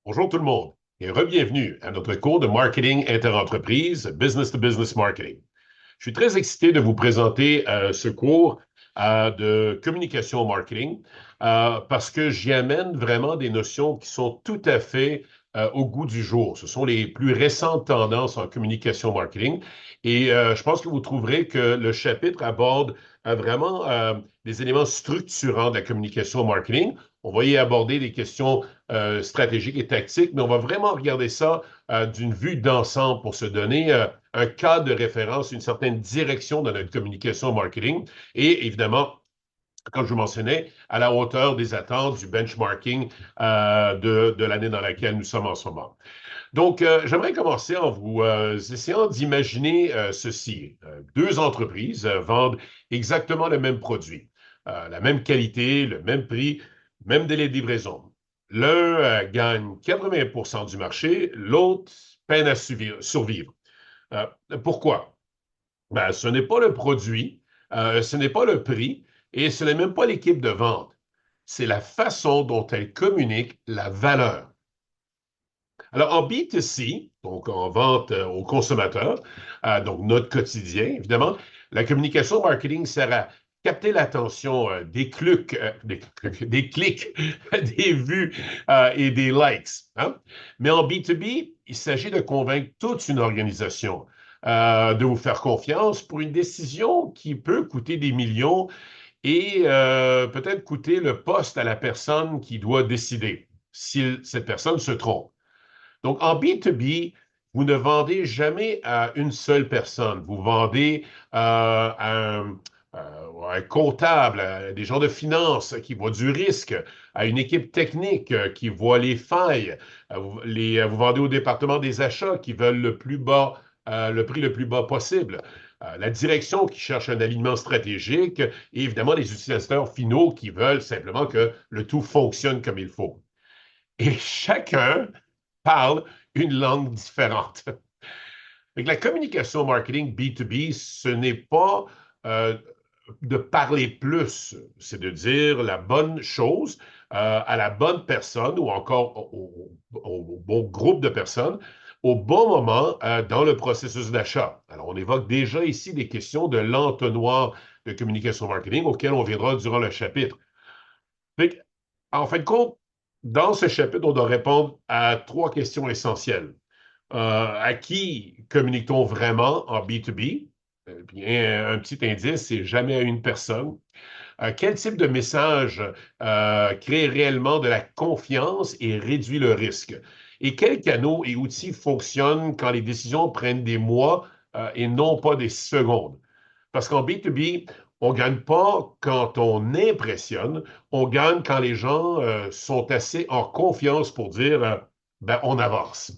Bonjour tout le monde et re-bienvenue à notre cours de marketing interentreprise, Business to Business Marketing. Je suis très excité de vous présenter ce cours de communication marketing parce que j'y amène vraiment des notions qui sont tout à fait au goût du jour. Ce sont les plus récentes tendances en communication marketing et je pense que vous trouverez que le chapitre aborde vraiment des éléments structurants de la communication marketing. On va y aborder des questions stratégiques et tactiques, mais on va vraiment regarder ça d'une vue d'ensemble pour se donner un cadre de référence, une certaine direction dans notre communication marketing et évidemment, comme je vous mentionnais, à la hauteur des attentes du benchmarking de l'année dans laquelle nous sommes en ce moment. Donc, j'aimerais commencer en vous essayant d'imaginer ceci. Deux entreprises vendent exactement le même produit, la même qualité, le même prix, même délai de livraison. L'un gagne 80% du marché, l'autre peine à survivre. Euh, Pourquoi? Ben, ce n'est pas le produit, ce n'est pas le prix et ce n'est même pas l'équipe de vente. C'est la façon dont elle communique la valeur. Alors, en B2C, donc en vente aux consommateurs, donc notre quotidien, évidemment, la communication marketing sert à capter l'attention des clics, des vues et des likes, hein? Mais en B2B, il s'agit de convaincre toute une organisation de vous faire confiance pour une décision qui peut coûter des millions et peut-être coûter le poste à la personne qui doit décider si cette personne se trompe. Donc, en B2B, vous ne vendez jamais à une seule personne. Vous vendez à un comptable, à des gens de finance qui voient du risque, à une équipe technique qui voit les failles. Vous vendez au département des achats qui veulent le plus bas, le prix le plus bas possible. La direction qui cherche un alignement stratégique et évidemment les utilisateurs finaux qui veulent simplement que le tout fonctionne comme il faut. Et chacun parle une langue différente. Donc, la communication marketing B2B, ce n'est pas euh, de parler plus, c'est de dire la bonne chose à la bonne personne ou encore au bon groupe de personnes au bon moment dans le processus d'achat. Alors, on évoque déjà ici des questions de l'entonnoir de communication marketing auxquelles on viendra durant le chapitre. Donc, en fin de compte, dans ce chapitre, on doit répondre à trois questions essentielles. À qui communique-t-on vraiment en B2B? Bien, un petit indice, c'est jamais à une personne. Quel type de message crée réellement de la confiance et réduit le risque? Et quels canaux et outils fonctionnent quand les décisions prennent des mois et non pas des secondes? Parce qu'en B2B, on ne gagne pas quand on impressionne, on gagne quand les gens sont assez en confiance pour dire ben, on avance.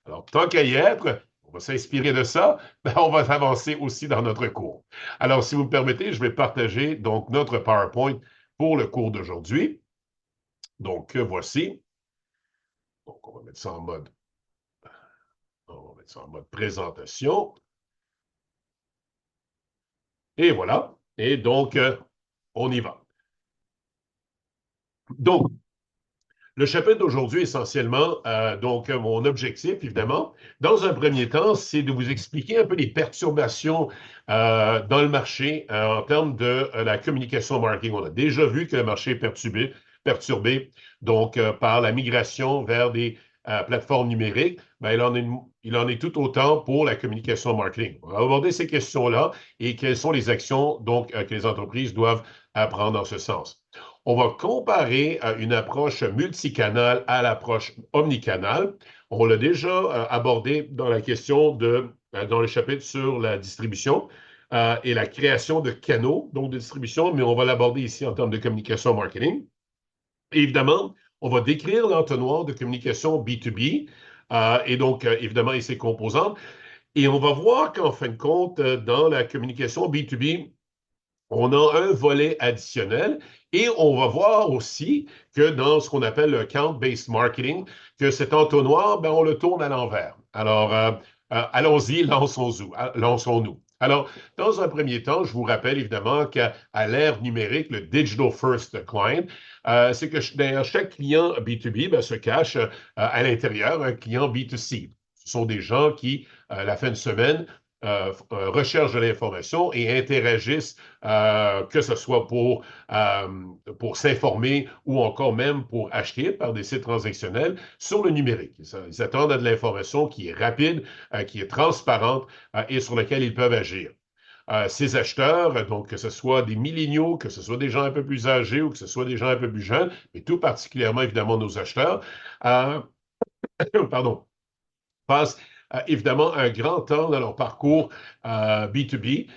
Alors, tant qu'à y être, on va s'inspirer de ça, ben, on va avancer aussi dans notre cours. Alors, si vous me permettez, je vais partager donc notre PowerPoint pour le cours d'aujourd'hui. Donc, voici. Donc, on va mettre ça en mode présentation. Et voilà. Et donc, on y va. Donc, le chapitre d'aujourd'hui, essentiellement, donc mon objectif, évidemment, dans un premier temps, c'est de vous expliquer un peu les perturbations dans le marché en termes de la communication marketing. On a déjà vu que le marché est perturbé donc par la migration vers des plateformes numériques. Ben, il en est tout autant pour la communication marketing. On va aborder ces questions-là et quelles sont les actions donc que les entreprises doivent prendre dans ce sens. On va comparer une approche multicanale à l'approche omnicanale. On l'a déjà abordé dans la question dans le chapitre sur la distribution et la création de canaux donc de distribution, mais on va l'aborder ici en termes de communication marketing. Et évidemment, on va décrire l'entonnoir de communication B2B et donc évidemment et ses composantes. Et on va voir qu'en fin de compte, dans la communication B2B, on a un volet additionnel et on va voir aussi que dans ce qu'on appelle le count-based marketing, que cet entonnoir, ben, on le tourne à l'envers. Alors, allons-y, lançons-nous. Alors, dans un premier temps, je vous rappelle évidemment qu'à l'ère numérique, le Digital First Client, c'est que derrière chaque client B2B se cache à l'intérieur un client B2C. Ce sont des gens qui, la fin de semaine, recherchent de l'information et interagissent, que ce soit pour s'informer ou encore même pour acheter par des sites transactionnels sur le numérique. Ils attendent à de l'information qui est rapide, qui est transparente et sur laquelle ils peuvent agir. Ces acheteurs, donc que ce soit des milléniaux, que ce soit des gens un peu plus âgés ou que ce soit des gens un peu plus jeunes, mais tout particulièrement évidemment nos acheteurs, euh, pardon, passent évidemment un grand temps dans leur parcours B2B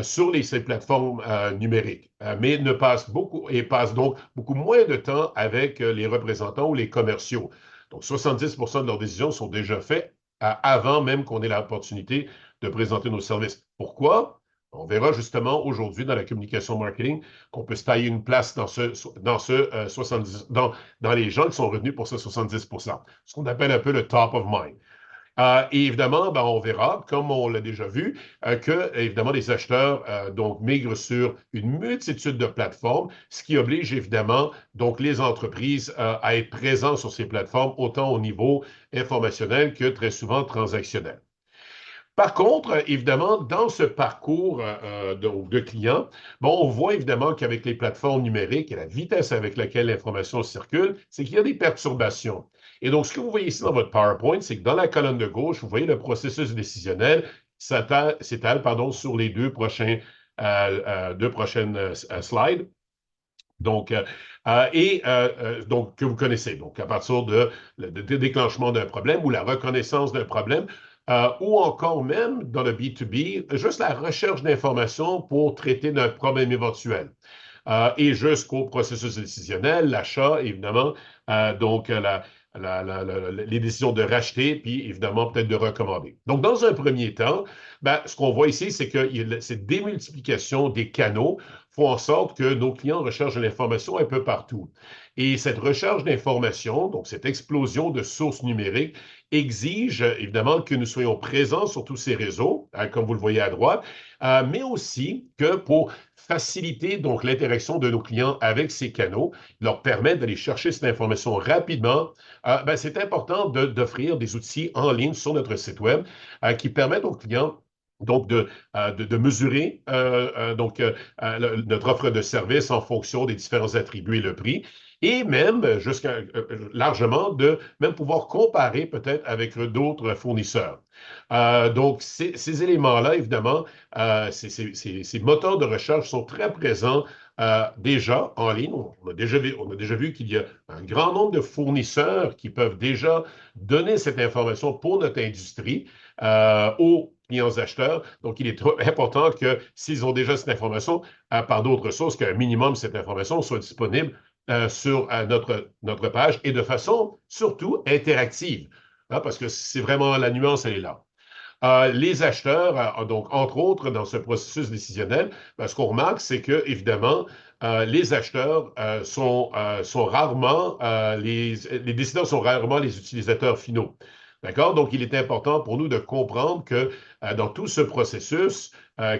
sur ces plateformes numériques, mais ne passent beaucoup et passent donc beaucoup moins de temps avec les représentants ou les commerciaux. Donc 70% de leurs décisions sont déjà faites avant même qu'on ait l'opportunité de présenter nos services. Pourquoi? On verra justement aujourd'hui dans la communication marketing qu'on peut se tailler une place dans 70, dans les gens qui sont retenus pour ce 70%, ce qu'on appelle un peu le top of mind. Et évidemment, on verra, comme on l'a déjà vu, que évidemment les acheteurs donc migrent sur une multitude de plateformes, ce qui oblige évidemment donc les entreprises à être présents sur ces plateformes autant au niveau informationnel que très souvent transactionnel. Par contre, évidemment, dans ce parcours de clients, on voit évidemment qu'avec les plateformes numériques et la vitesse avec laquelle l'information circule, c'est qu'il y a des perturbations. Et donc, ce que vous voyez ici dans votre PowerPoint, c'est que dans la colonne de gauche, vous voyez le processus décisionnel s'étale sur les deux prochaines slides. Donc, donc, que vous connaissez. Donc, à partir de déclenchement d'un problème ou la reconnaissance d'un problème, ou encore même dans le B2B, juste la recherche d'informations pour traiter d'un problème éventuel. Et jusqu'au processus décisionnel, l'achat, évidemment, donc les décisions de racheter, puis évidemment peut-être de recommander. Donc, dans un premier temps, ce qu'on voit ici, c'est que cette démultiplication des canaux font en sorte que nos clients recherchent de l'information un peu partout. Et cette recherche d'information, donc cette explosion de sources numériques, exige évidemment que nous soyons présents sur tous ces réseaux, comme vous le voyez à droite, mais aussi que pour faciliter donc l'interaction de nos clients avec ces canaux, leur permettre d'aller chercher cette information rapidement, c'est important d'offrir des outils en ligne sur notre site web qui permettent aux clients donc de mesurer notre offre de service en fonction des différents attributs et le prix, et même jusqu'à largement de même pouvoir comparer peut-être avec d'autres fournisseurs. Donc, ces éléments-là, évidemment, ces moteurs de recherche sont très présents déjà en ligne. On a déjà vu qu'il y a un grand nombre de fournisseurs qui peuvent déjà donner cette information pour notre industrie aux clients acheteurs. Donc, il est important que s'ils ont déjà cette information par d'autres sources, qu'un minimum cette information soit disponible sur notre page et de façon surtout interactive, parce que c'est vraiment la nuance, elle est là. Les acheteurs, donc entre autres dans ce processus décisionnel, ce qu'on remarque, c'est que évidemment, les acheteurs sont rarement, les décideurs sont rarement les utilisateurs finaux. D'accord? Donc, il est important pour nous de comprendre que dans tout ce processus,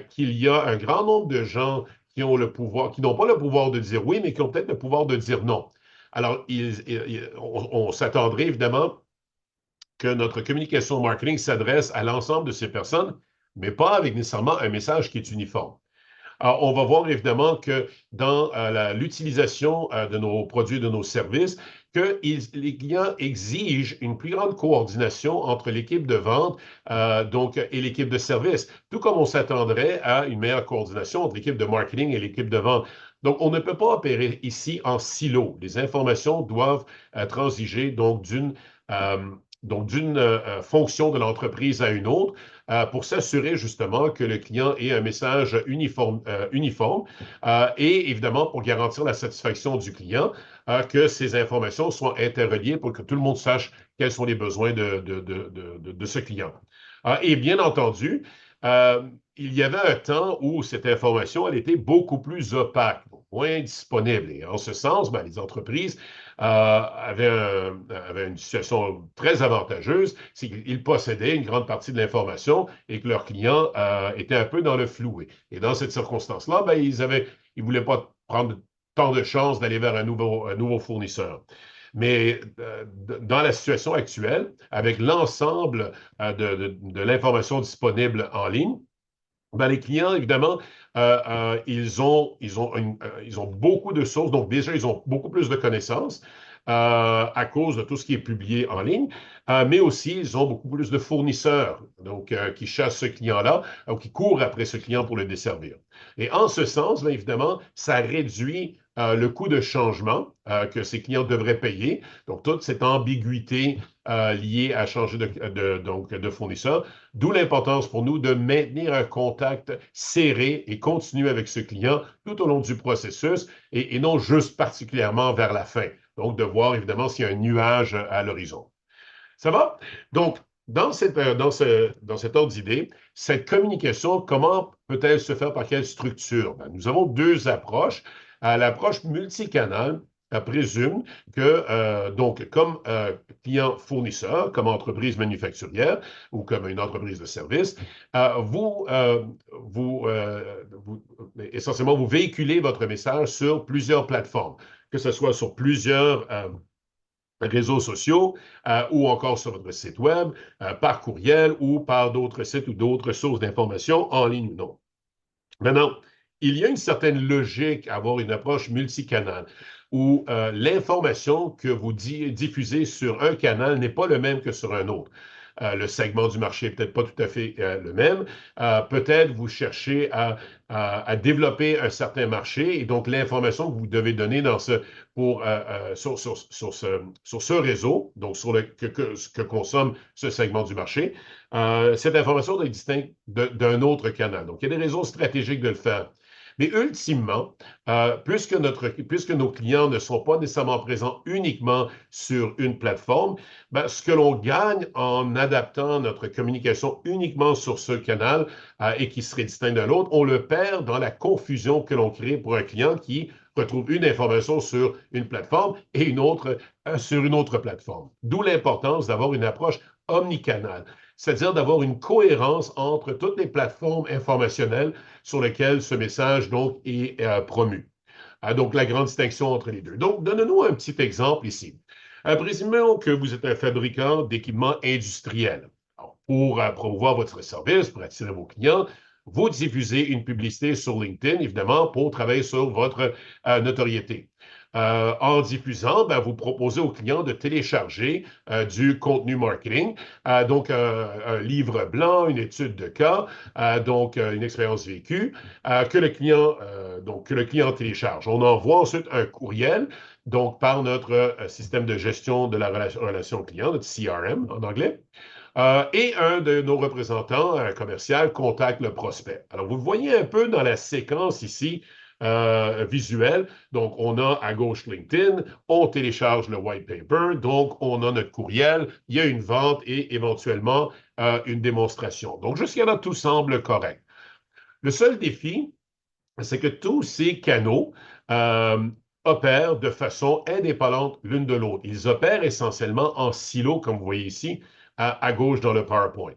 qu'il y a un grand nombre de gens qui ont le pouvoir, qui n'ont pas le pouvoir de dire oui, mais qui ont peut-être le pouvoir de dire non. Alors, on s'attendrait évidemment que notre communication marketing s'adresse à l'ensemble de ces personnes, mais pas avec nécessairement un message qui est uniforme. Alors, on va voir évidemment que dans l'utilisation de nos produits, de nos services, que les clients exigent une plus grande coordination entre l'équipe de vente et l'équipe de service, tout comme on s'attendrait à une meilleure coordination entre l'équipe de marketing et l'équipe de vente. Donc, on ne peut pas opérer ici en silo. Les informations doivent transiger donc d'une fonction de l'entreprise à une autre pour s'assurer justement que le client ait un message uniforme et évidemment pour garantir la satisfaction du client, que ces informations soient interreliées pour que tout le monde sache quels sont les besoins de ce client. Et bien entendu, il y avait un temps où cette information, elle était beaucoup plus opaque. moins disponible. Et en ce sens, ben, les entreprises avaient une situation très avantageuse, c'est qu'ils possédaient une grande partie de l'information et que leurs clients étaient un peu dans le flou. Et dans cette circonstance-là, ben, ils voulaient pas prendre tant de chances d'aller vers un nouveau fournisseur. Mais dans la situation actuelle, avec l'ensemble de l'information disponible en ligne, ben, les clients, évidemment, ils ont beaucoup de sources. Donc, déjà, ils ont beaucoup plus de connaissances à cause de tout ce qui est publié en ligne, mais aussi, ils ont beaucoup plus de fournisseurs donc, qui chassent ce client-là ou qui courent après ce client pour le desservir. Et en ce sens, bien évidemment, ça réduit le coût de changement que ces clients devraient payer. Donc, toute cette ambiguïté liée à changer donc, de fournisseur. D'où l'importance pour nous de maintenir un contact serré et continu avec ce client tout au long du processus et non juste particulièrement vers la fin. Donc, de voir évidemment s'il y a un nuage à l'horizon. Ça va? Donc, dans cet ordre d'idée, cette communication, comment peut-elle se faire par quelle structure? Ben, nous avons deux approches. L'approche multicanal présume que, donc, comme client-fournisseur, comme entreprise manufacturière ou comme une entreprise de service, essentiellement, vous véhiculez votre message sur plusieurs plateformes, que ce soit sur plusieurs réseaux sociaux ou encore sur votre site web, par courriel ou par d'autres sites ou d'autres sources d'informations en ligne ou non. Maintenant, il y a une certaine logique à avoir une approche multicanale où l'information que vous diffusez sur un canal n'est pas le même que sur un autre. Le segment du marché n'est peut-être pas tout à fait le même. Peut-être vous cherchez à développer un certain marché et donc l'information que vous devez donner sur ce réseau, donc que consomme ce segment du marché, cette information doit être distincte d'un autre canal. Donc, il y a des raisons stratégiques de le faire. Mais ultimement, puisque nos clients ne sont pas nécessairement présents uniquement sur une plateforme, ben, ce que l'on gagne en adaptant notre communication uniquement sur ce canal et qui serait distinct de l'autre, on le perd dans la confusion que l'on crée pour un client qui retrouve une information sur une plateforme et une autre sur une autre plateforme. D'où l'importance d'avoir une approche omnicanale, c'est-à-dire d'avoir une cohérence entre toutes les plateformes informationnelles sur lesquelles ce message donc est promu. Donc, la grande distinction entre les deux. Donc, donne-nous un petit exemple ici. Présumons que vous êtes un fabricant d'équipements industriels. Alors, pour promouvoir votre service, pour attirer vos clients, vous diffusez une publicité sur LinkedIn, évidemment, pour travailler sur votre notoriété. En diffusant, ben, vous proposez aux clients de télécharger du contenu marketing, donc un livre blanc, une étude de cas, donc une expérience vécue, que le client télécharge. On envoie ensuite un courriel, donc par notre système de gestion de la relation client, notre CRM en anglais. Et un de nos représentants commercial contacte le prospect. Alors, vous le voyez un peu dans la séquence ici visuelle. Donc, on a à gauche LinkedIn, on télécharge le white paper, donc on a notre courriel, il y a une vente et éventuellement une démonstration. Donc, jusqu'à là, tout semble correct. Le seul défi, c'est que tous ces canaux opèrent de façon indépendante l'une de l'autre. Ils opèrent essentiellement en silo, comme vous voyez ici, à gauche dans le PowerPoint.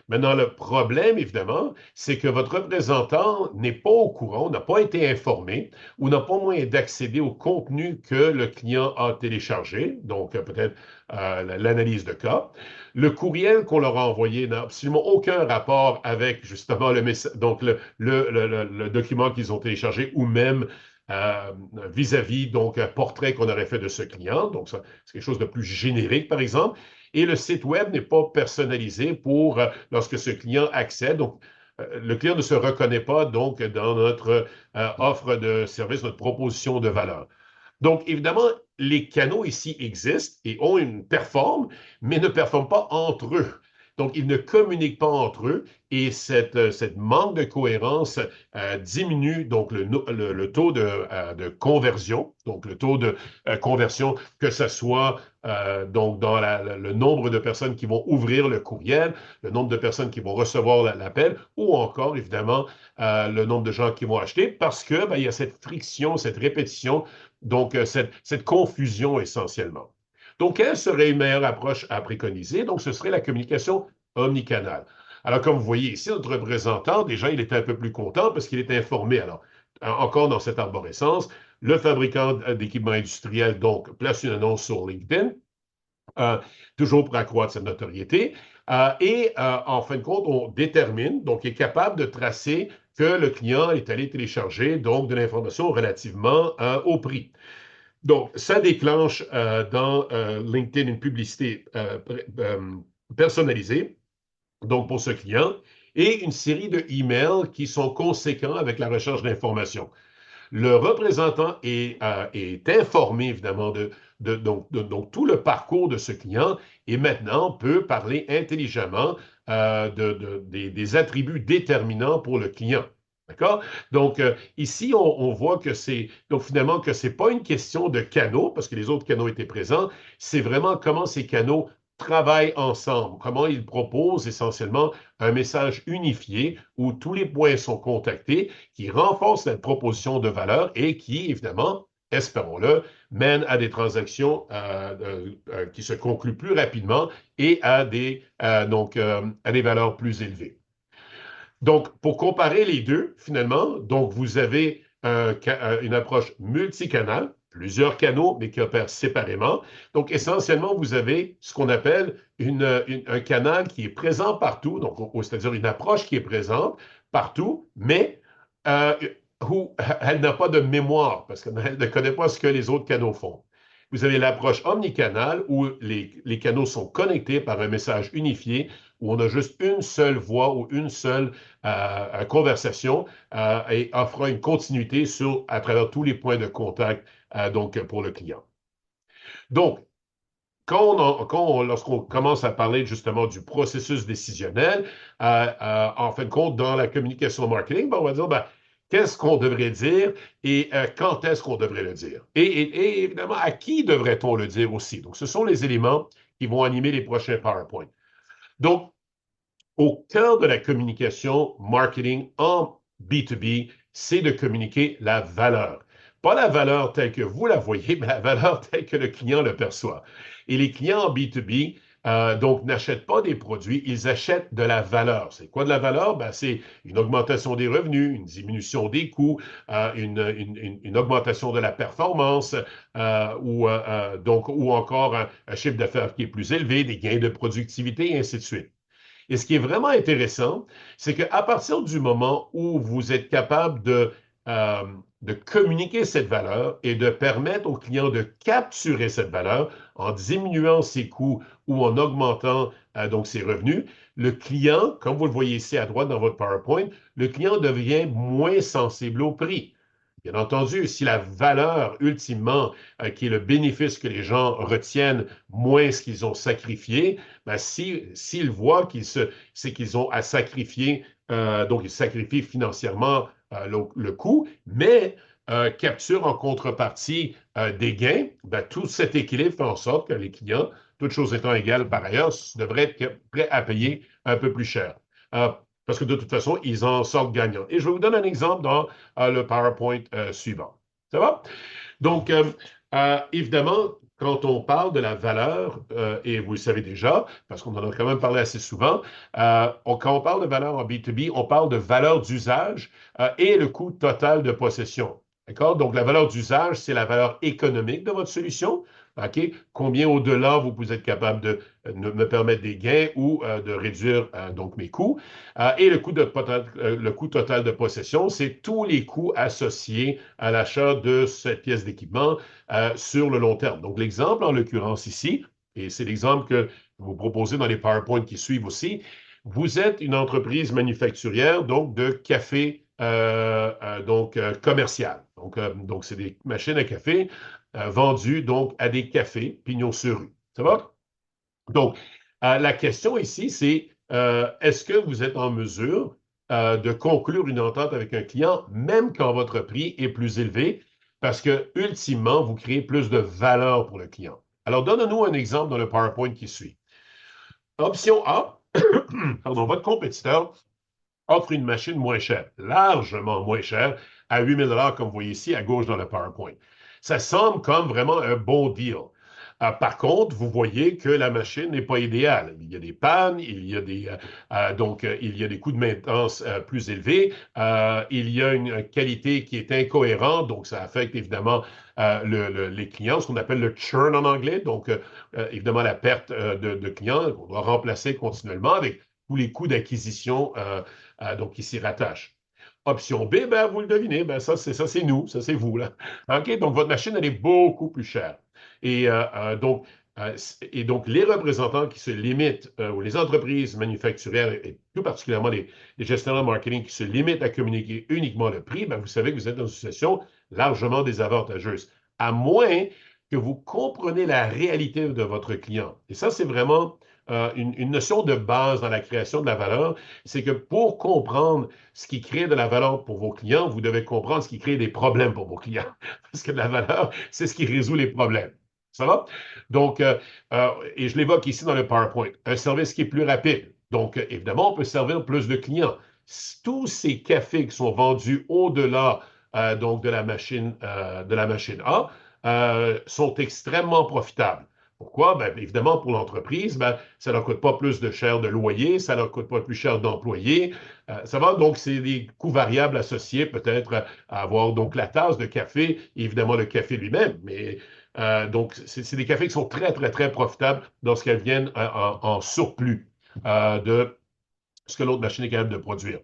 Maintenant, le problème, évidemment, c'est que votre représentant n'est pas au courant, n'a pas été informé ou n'a pas moyen d'accéder au contenu que le client a téléchargé, donc peut-être l'analyse de cas. Le courriel qu'on leur a envoyé n'a absolument aucun rapport avec justement donc le document qu'ils ont téléchargé ou même vis-à-vis donc un portrait qu'on aurait fait de ce client. Donc, ça, c'est quelque chose de plus générique, par exemple. Et le site web n'est pas personnalisé pour lorsque ce client accède. Donc, le client ne se reconnaît pas donc dans notre offre de service, notre proposition de valeur. Donc, évidemment, les canaux ici existent et performent, mais ne performent pas entre eux. Donc, ils ne communiquent pas entre eux et cette manque de cohérence diminue donc le taux de conversion, donc le taux de conversion, que ce soit donc dans le nombre de personnes qui vont ouvrir le courriel, le nombre de personnes qui vont recevoir l'appel, ou encore, évidemment, le nombre de gens qui vont acheter, parce que il y a cette friction, cette répétition, donc cette confusion essentiellement. Donc, quelle serait une meilleure approche à préconiser? Donc, ce serait la communication omnicanale. Alors, comme vous voyez ici, notre représentant, déjà, il était un peu plus content parce qu'il était informé. Alors, encore dans cette arborescence, le fabricant d'équipements industriels, donc, place une annonce sur LinkedIn, euh, toujours pour accroître sa notoriété. En fin de compte, on détermine, donc, est capable de tracer que le client est allé télécharger, donc, de l'information relativement au prix. Donc, ça déclenche dans LinkedIn une publicité personnalisée, donc pour ce client, et une série de emails qui sont conséquents avec la recherche d'informations. Le représentant est informé, évidemment, donc, tout le parcours de ce client et maintenant peut parler intelligemment des attributs déterminants pour le client. D'accord? Donc, ici, on voit que donc finalement, que ce n'est pas une question de canaux, parce que les autres canaux étaient présents, c'est vraiment comment ces canaux travaillent ensemble, comment ils proposent essentiellement un message unifié où tous les points sont contactés, qui renforce la proposition de valeur et qui, évidemment, espérons-le, mène à des transactions qui se concluent plus rapidement et à des valeurs plus élevées. Donc, pour comparer les deux, finalement, donc vous avez une approche multicanale, plusieurs canaux, mais qui opèrent séparément. Donc, essentiellement, vous avez ce qu'on appelle un canal qui est présent partout, donc c'est-à-dire une approche qui est présente partout, mais euh, où elle n'a pas de mémoire, parce qu'elle ne connaît pas ce que les autres canaux font. Vous avez l'approche omnicanale où les canaux sont connectés par un message unifié, où on a juste une seule voix ou une seule conversation et offrant une continuité à travers tous les points de contact donc pour le client. Donc, lorsqu'on commence à parler justement du processus décisionnel, en fin de compte, dans la communication marketing, on va dire, qu'est-ce qu'on devrait dire et quand est-ce qu'on devrait le dire? Et évidemment, à qui devrait-on le dire aussi? Donc, ce sont les éléments qui vont animer les prochains PowerPoint. Donc, au cœur de la communication marketing en B2B, c'est de communiquer la valeur. Pas la valeur telle que vous la voyez, mais la valeur telle que le client le perçoit. Et les clients en B2B, donc, n'achètent pas des produits, ils achètent de la valeur. C'est quoi de la valeur? C'est une augmentation des revenus, une diminution des coûts, une augmentation de la performance, ou encore un chiffre d'affaires qui est plus élevé, des gains de productivité, et ainsi de suite. Et ce qui est vraiment intéressant, c'est qu'à partir du moment où vous êtes capable de communiquer cette valeur et de permettre au client de capturer cette valeur en diminuant ses coûts ou en augmentant donc ses revenus, le client, comme vous le voyez ici à droite dans votre PowerPoint, le client devient moins sensible au prix. Bien entendu, si la valeur, ultimement, qui est le bénéfice que les gens retiennent, moins ce qu'ils ont sacrifié, s'ils voient c'est qu'ils ont à sacrifier, donc ils sacrifient financièrement le coût, mais capturent en contrepartie des gains, tout cet équilibre fait en sorte que les clients, toutes choses étant égales par ailleurs, devraient être prêts à payer un peu plus cher. Parce que de toute façon, ils en sortent gagnants. Et je vais vous donner un exemple dans le PowerPoint suivant. Ça va? Donc, évidemment, quand on parle de la valeur, et vous le savez déjà, parce qu'on en a quand même parlé assez souvent, quand on parle de valeur en B2B, on parle de valeur d'usage et le coût total de possession. D'accord? Donc, la valeur d'usage, c'est la valeur économique de votre solution. OK? Combien au-delà vous êtes capable de me permettre des gains ou de réduire donc mes coûts. Et le coût total de possession, c'est tous les coûts associés à l'achat de cette pièce d'équipement sur le long terme. Donc, l'exemple en l'occurrence ici, et c'est l'exemple que vous proposez dans les PowerPoints qui suivent aussi, vous êtes une entreprise manufacturière, donc de café commercial. Donc, c'est des machines à café vendues donc à des cafés, pignon sur rue. Ça va? Donc, La question ici, c'est est-ce que vous êtes en mesure de conclure une entente avec un client, même quand votre prix est plus élevé, parce que ultimement, vous créez plus de valeur pour le client. Alors, donne-nous un exemple dans le PowerPoint qui suit. Option A, pardon, votre compétiteur offre une machine moins chère, largement moins chère, à 8 000 comme vous voyez ici à gauche dans le PowerPoint. Ça semble comme vraiment un bon deal. Par contre, vous voyez que la machine n'est pas idéale. Il y a des pannes, il y a des coûts de maintenance plus élevés, il y a une qualité qui est incohérente, donc ça affecte évidemment les clients, ce qu'on appelle le churn en anglais, donc évidemment la perte de clients qu'on doit remplacer continuellement avec tous les coûts d'acquisition donc qui s'y rattachent. Option B, ben, vous le devinez, ben, ça, c'est nous, ça, c'est vous. Là. OK? Donc, votre machine, elle est beaucoup plus chère. Et, donc, les représentants qui se limitent, ou les entreprises manufacturières, et tout particulièrement les gestionnaires de marketing qui se limitent à communiquer uniquement le prix, ben, vous savez que vous êtes dans une situation largement désavantageuse. À moins que vous compreniez la réalité de votre client. Et ça, c'est vraiment une notion de base dans la création de la valeur, c'est que pour comprendre ce qui crée de la valeur pour vos clients, vous devez comprendre ce qui crée des problèmes pour vos clients. Parce que la valeur, c'est ce qui résout les problèmes. Ça va? Donc, et je l'évoque ici dans le PowerPoint, un service qui est plus rapide. Donc, évidemment, on peut servir plus de clients. Tous ces cafés qui sont vendus au-delà donc de la machine A sont extrêmement profitables. Pourquoi? Ben, évidemment, pour l'entreprise, ben, ça ne leur coûte pas plus de cher de loyer, ça ne leur coûte pas plus cher d'employés. Ça va, donc, c'est des coûts variables associés peut-être à avoir donc la tasse de café, et évidemment le café lui-même. Mais donc, c'est des cafés qui sont très, très, très profitables lorsqu'elles viennent en surplus de ce que l'autre machine est capable de produire.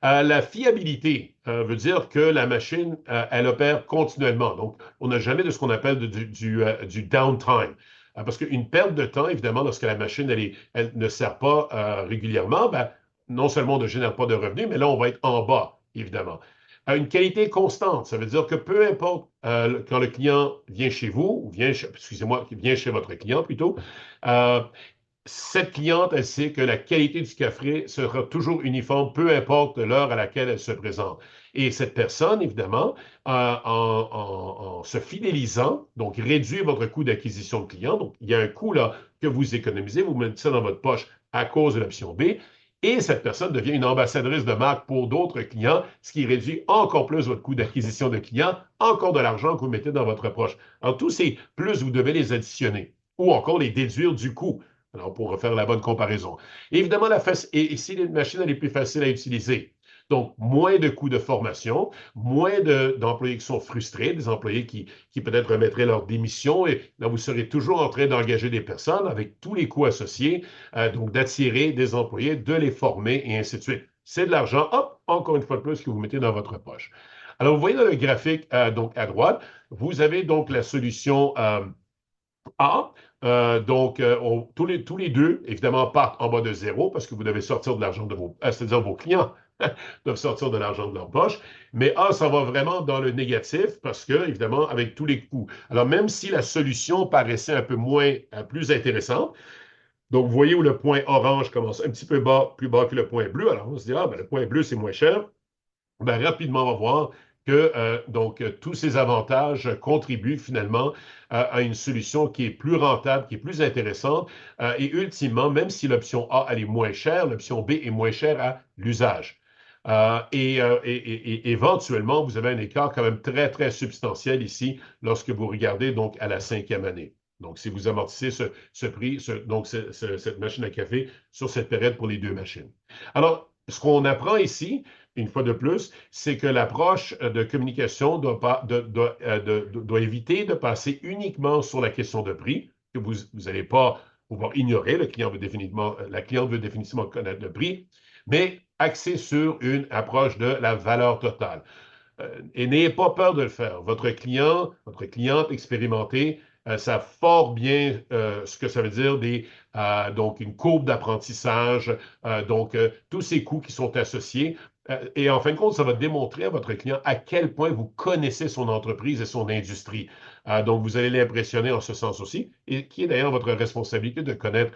La fiabilité veut dire que la machine, elle opère continuellement. Donc, on n'a jamais de ce qu'on appelle du downtime. Parce qu'une perte de temps, évidemment, lorsque la machine elle ne sert pas régulièrement, ben, non seulement on ne génère pas de revenus, mais là, on va être en bas, évidemment. Une qualité constante, ça veut dire que peu importe quand le client vient chez vous, ou vient, excusez-moi, vient chez votre client plutôt, euh, cette cliente, elle sait que la qualité du café sera toujours uniforme, peu importe l'heure à laquelle elle se présente. Et cette personne, évidemment, en se fidélisant, donc réduit votre coût d'acquisition de client. Donc, il y a un coût là que vous économisez, vous mettez ça dans votre poche à cause de l'option B. Et cette personne devient une ambassadrice de marque pour d'autres clients, ce qui réduit encore plus votre coût d'acquisition de clients, encore de l'argent que vous mettez dans votre poche. Alors, tous ces plus, vous devez les additionner ou encore les déduire du coût. Alors, pour faire la bonne comparaison. Évidemment, et si la machine elle est plus facile à utiliser, donc moins de coûts de formation, moins d'employés qui sont frustrés, des employés qui peut-être remettraient leur démission, et là, vous serez toujours en train d'engager des personnes avec tous les coûts associés, donc d'attirer des employés, de les former, et ainsi de suite. C'est de l'argent, hop, encore une fois de plus, que vous mettez dans votre poche. Alors, vous voyez dans le graphique, donc à droite, vous avez donc la solution a. Donc, tous les deux, évidemment, partent en bas de zéro parce que vous devez sortir de l'argent de c'est-à-dire vos clients doivent sortir de l'argent de leur poche. Mais A, ça va vraiment dans le négatif parce que, évidemment, avec tous les coûts. Alors, même si la solution paraissait un peu moins, plus intéressante, donc, vous voyez où le point orange commence un petit peu bas, plus bas que le point bleu. Alors, on se dit, ah, ben, le point bleu, c'est moins cher. Ben, rapidement, on va voir que tous ces avantages contribuent finalement à une solution qui est plus rentable, qui est plus intéressante. Et ultimement, même si l'option A elle est moins chère, l'option B est moins chère à l'usage. Et éventuellement, vous avez un écart quand même très, très substantiel ici lorsque vous regardez donc à la cinquième année. Donc, si vous amortissez ce prix, donc cette machine à café sur cette période pour les deux machines. Alors, ce qu'on apprend ici, une fois de plus, c'est que l'approche de communication doit éviter de passer uniquement sur la question de prix, que vous n'allez pas pouvoir ignorer. La cliente veut définitivement connaître le prix, mais axer sur une approche de la valeur totale. Et n'ayez pas peur de le faire. Votre cliente expérimentée, savent fort bien ce que ça veut dire donc une courbe d'apprentissage, tous ces coûts qui sont associés. Et en fin de compte, ça va démontrer à votre client à quel point vous connaissez son entreprise et son industrie. Donc, vous allez l'impressionner en ce sens aussi, et qui est d'ailleurs votre responsabilité de connaître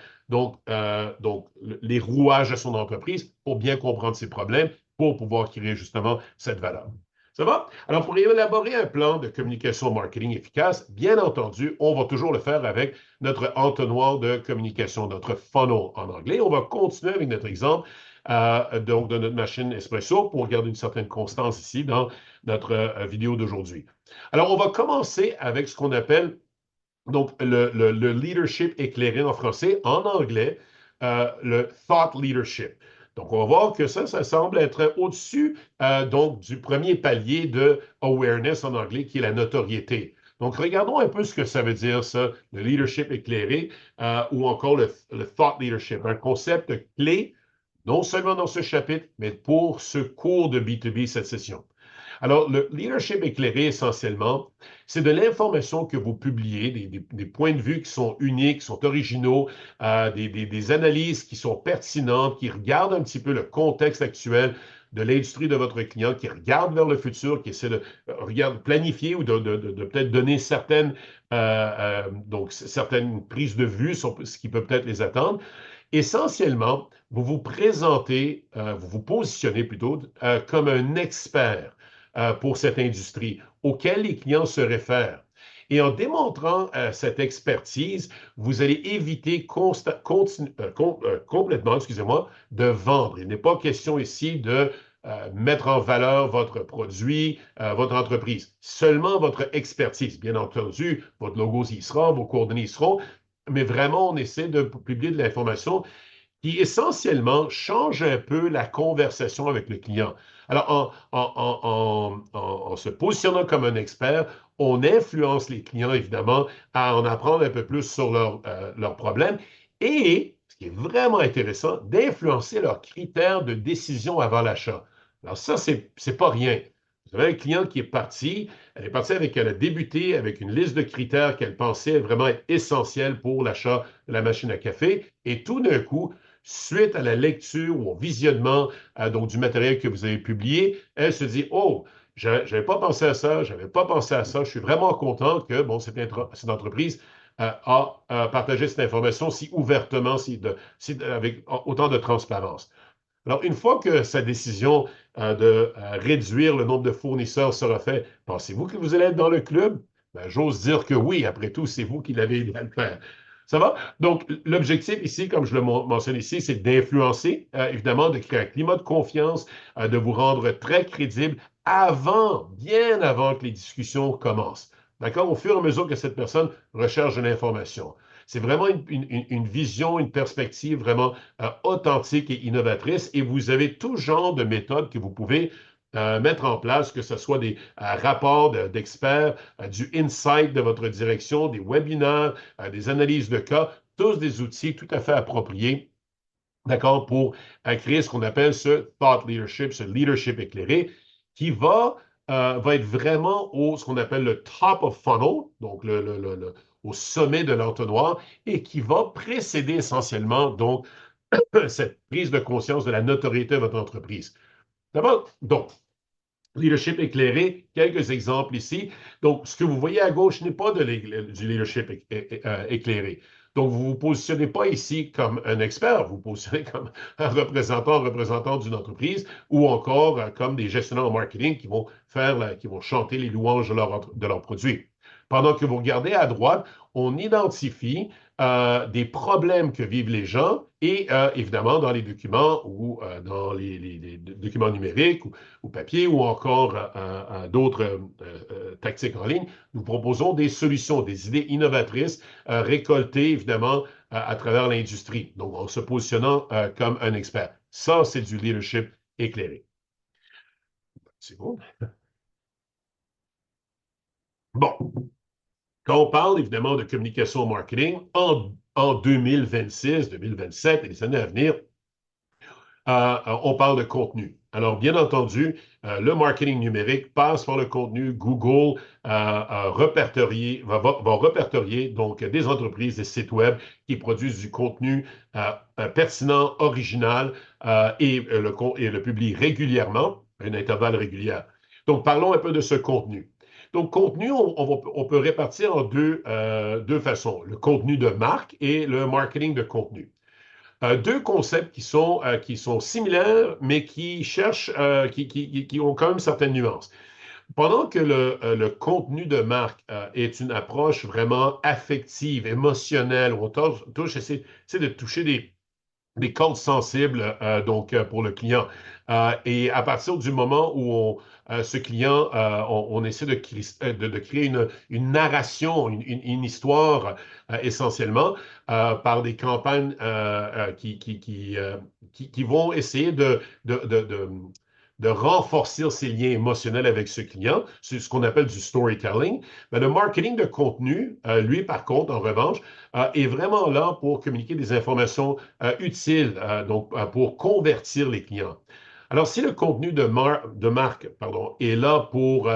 les rouages de son entreprise pour bien comprendre ses problèmes, pour pouvoir créer justement cette valeur. Ça va? Alors, pour élaborer un plan de communication marketing efficace, bien entendu, on va toujours le faire avec notre entonnoir de communication, notre funnel en anglais. On va continuer avec notre exemple donc de notre machine Espresso pour garder une certaine constance ici dans notre vidéo d'aujourd'hui. Alors, on va commencer avec ce qu'on appelle donc le leadership éclairé en français, en anglais, le thought leadership. Donc, on va voir que ça semble être au-dessus donc du premier palier de awareness en anglais, qui est la notoriété. Donc, regardons un peu ce que ça veut dire, ça, le leadership éclairé ou encore le thought leadership, un concept clé, non seulement dans ce chapitre, mais pour ce cours de B2B cette session. Alors, le leadership éclairé, essentiellement, c'est de l'information que vous publiez, des points de vue qui sont uniques, qui sont originaux, des analyses qui sont pertinentes, qui regardent un petit peu le contexte actuel de l'industrie de votre client, qui regardent vers le futur, qui essaient de planifier ou de peut-être donner certaines prises de vue sur ce qui peut peut-être les attendre. Essentiellement, vous vous présentez, vous vous positionnez plutôt comme un expert pour cette industrie auquel les clients se réfèrent. Et en démontrant cette expertise, vous allez éviter complètement, excusez-moi, de vendre. Il n'est pas question ici de mettre en valeur votre produit, votre entreprise. Seulement votre expertise. Bien entendu, votre logo y sera, vos coordonnées y seront, mais vraiment, on essaie de publier de l'information qui essentiellement change un peu la conversation avec le client. Alors, en se positionnant comme un expert, on influence les clients, évidemment, à en apprendre un peu plus sur leurs problèmes et, ce qui est vraiment intéressant, d'influencer leurs critères de décision avant l'achat. Alors ça, c'est pas rien. Vous avez un client qui est parti, elle a débuté avec une liste de critères qu'elle pensait vraiment être essentiels pour l'achat de la machine à café, et tout d'un coup, suite à la lecture ou au visionnement donc du matériel que vous avez publié, elle se dit, oh, j'avais pas pensé à ça, j'avais pas pensé à ça, je suis vraiment content que bon, cette entreprise a partagé cette information si ouvertement, avec autant de transparence. Alors, une fois que sa décision de réduire le nombre de fournisseurs sera faite, pensez-vous que vous allez être dans le club? Ben, j'ose dire que oui, après tout, c'est vous qui l'avez aidé à le faire. Ça va? Donc, l'objectif ici, comme je le mentionne ici, c'est d'influencer, évidemment, de créer un climat de confiance, de vous rendre très crédible bien avant que les discussions commencent. D'accord? Au fur et à mesure que cette personne recherche de l'information. C'est vraiment une vision, une perspective vraiment authentique et innovatrice. Et vous avez tout genre de méthodes que vous pouvez mettre en place, que ce soit des rapports d'experts, du insight de votre direction, des webinaires, des analyses de cas, tous des outils tout à fait appropriés, d'accord, pour créer ce qu'on appelle ce thought leadership, ce leadership éclairé, qui va être vraiment ce qu'on appelle le top of funnel, donc au sommet de l'entonnoir, et qui va précéder essentiellement donc cette prise de conscience de la notoriété de votre entreprise. D'abord, donc, leadership éclairé, quelques exemples ici. Donc, ce que vous voyez à gauche n'est pas du leadership éclairé. Donc, vous ne vous positionnez pas ici comme un expert, vous vous positionnez comme un représentant d'une entreprise ou encore comme des gestionnaires en marketing qui vont chanter les louanges de leurs produits. Pendant que vous regardez à droite, on identifie des problèmes que vivent les gens et évidemment dans les documents ou dans les documents numériques ou papier ou encore d'autres tactiques en ligne, nous proposons des solutions, des idées innovatrices récoltées évidemment à travers l'industrie, donc en se positionnant comme un expert. Ça, c'est du leadership éclairé. C'est bon? Bon, quand on parle évidemment de communication marketing, en 2026, 2027 et les années à venir, on parle de contenu. Alors, bien entendu, le marketing numérique passe par le contenu. Google va répertorier donc des entreprises, des sites web qui produisent du contenu pertinent, original et le publie régulièrement, à un intervalle régulier. Donc, parlons un peu de ce contenu. Donc, contenu, on peut répartir en deux façons, le contenu de marque et le marketing de contenu. Deux concepts qui sont similaires, mais qui cherchent, qui ont quand même certaines nuances. Pendant que le contenu de marque est une approche vraiment affective, émotionnelle, où on essaie de toucher des cordes sensibles pour le client. Et à partir du moment où ce client, on essaie de créer une narration, une histoire essentiellement par des campagnes qui vont essayer de renforcer ses liens émotionnels avec ce client, c'est ce qu'on appelle du storytelling. Mais le marketing de contenu, lui, par contre, en revanche, est vraiment là pour communiquer des informations utiles, pour convertir les clients. Alors, si le contenu de marque pardon, est là pour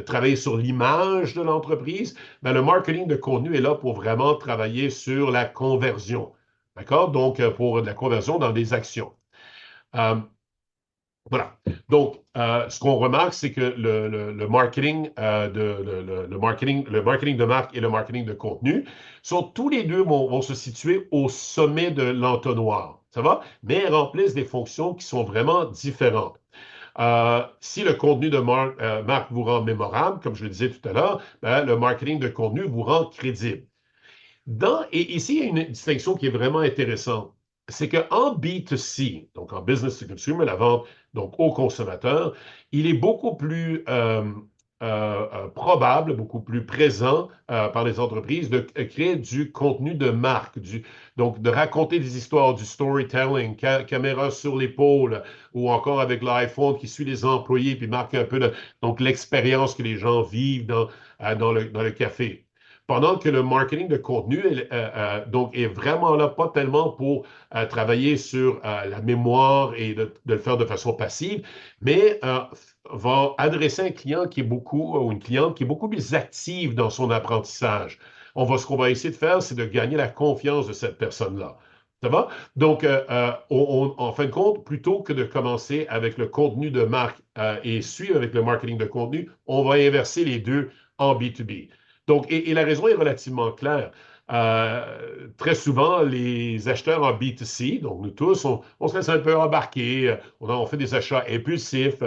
travailler sur l'image de l'entreprise, ben, le marketing de contenu est là pour vraiment travailler sur la conversion. D'accord? Donc, pour de la conversion dans des actions. Euh, voilà. Donc, ce qu'on remarque, c'est que le marketing le marketing de marque et le marketing de contenu sont tous les deux vont se situer au sommet de l'entonnoir. Ça va? Mais elles remplissent des fonctions qui sont vraiment différentes. Si le contenu de marque vous rend mémorable, comme je le disais tout à l'heure, ben, le marketing de contenu vous rend crédible. Et ici, il y a une distinction qui est vraiment intéressante. C'est qu'en B2C, donc en business to consumer, la vente donc au consommateur, il est beaucoup plus probable, beaucoup plus présent par les entreprises de créer du contenu de marque, donc de raconter des histoires, du storytelling, caméra sur l'épaule, ou encore avec l'iPhone qui suit les employés puis marque un peu donc l'expérience que les gens vivent dans le café. Pendant que le marketing de contenu donc est vraiment là, pas tellement pour travailler sur la mémoire et de le faire de façon passive, mais va adresser un client qui est beaucoup, ou une cliente qui est beaucoup plus active dans son apprentissage. Ce qu'on va essayer de faire, c'est de gagner la confiance de cette personne-là. Ça va? Donc, en fin de compte, plutôt que de commencer avec le contenu de marque et suivre avec le marketing de contenu, on va inverser les deux en B2B. Donc, et la raison est relativement claire. Très souvent, les acheteurs en B2C, donc nous tous, on se laisse un peu embarquer, on fait des achats impulsifs,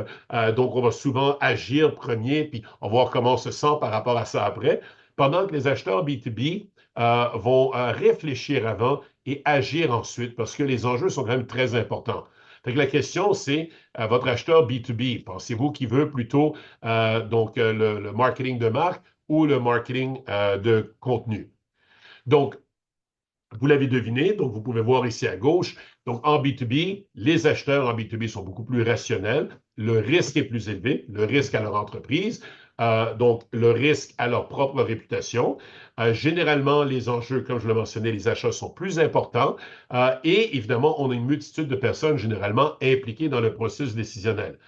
donc on va souvent agir premier, puis on va voir comment on se sent par rapport à ça après, pendant que les acheteurs B2B vont réfléchir avant et agir ensuite, parce que les enjeux sont quand même très importants. Fait que la question, c'est votre acheteur B2B, pensez-vous qu'il veut plutôt le marketing de marque ou le marketing de contenu? Donc, vous l'avez deviné, donc vous pouvez voir ici à gauche. Donc, en B2B, les acheteurs en B2B sont beaucoup plus rationnels. Le risque est plus élevé, le risque à leur entreprise, donc le risque à leur propre réputation. Généralement, les enjeux, comme je l'ai mentionné, les achats sont plus importants. Et évidemment, on a une multitude de personnes généralement impliquées dans le processus décisionnel.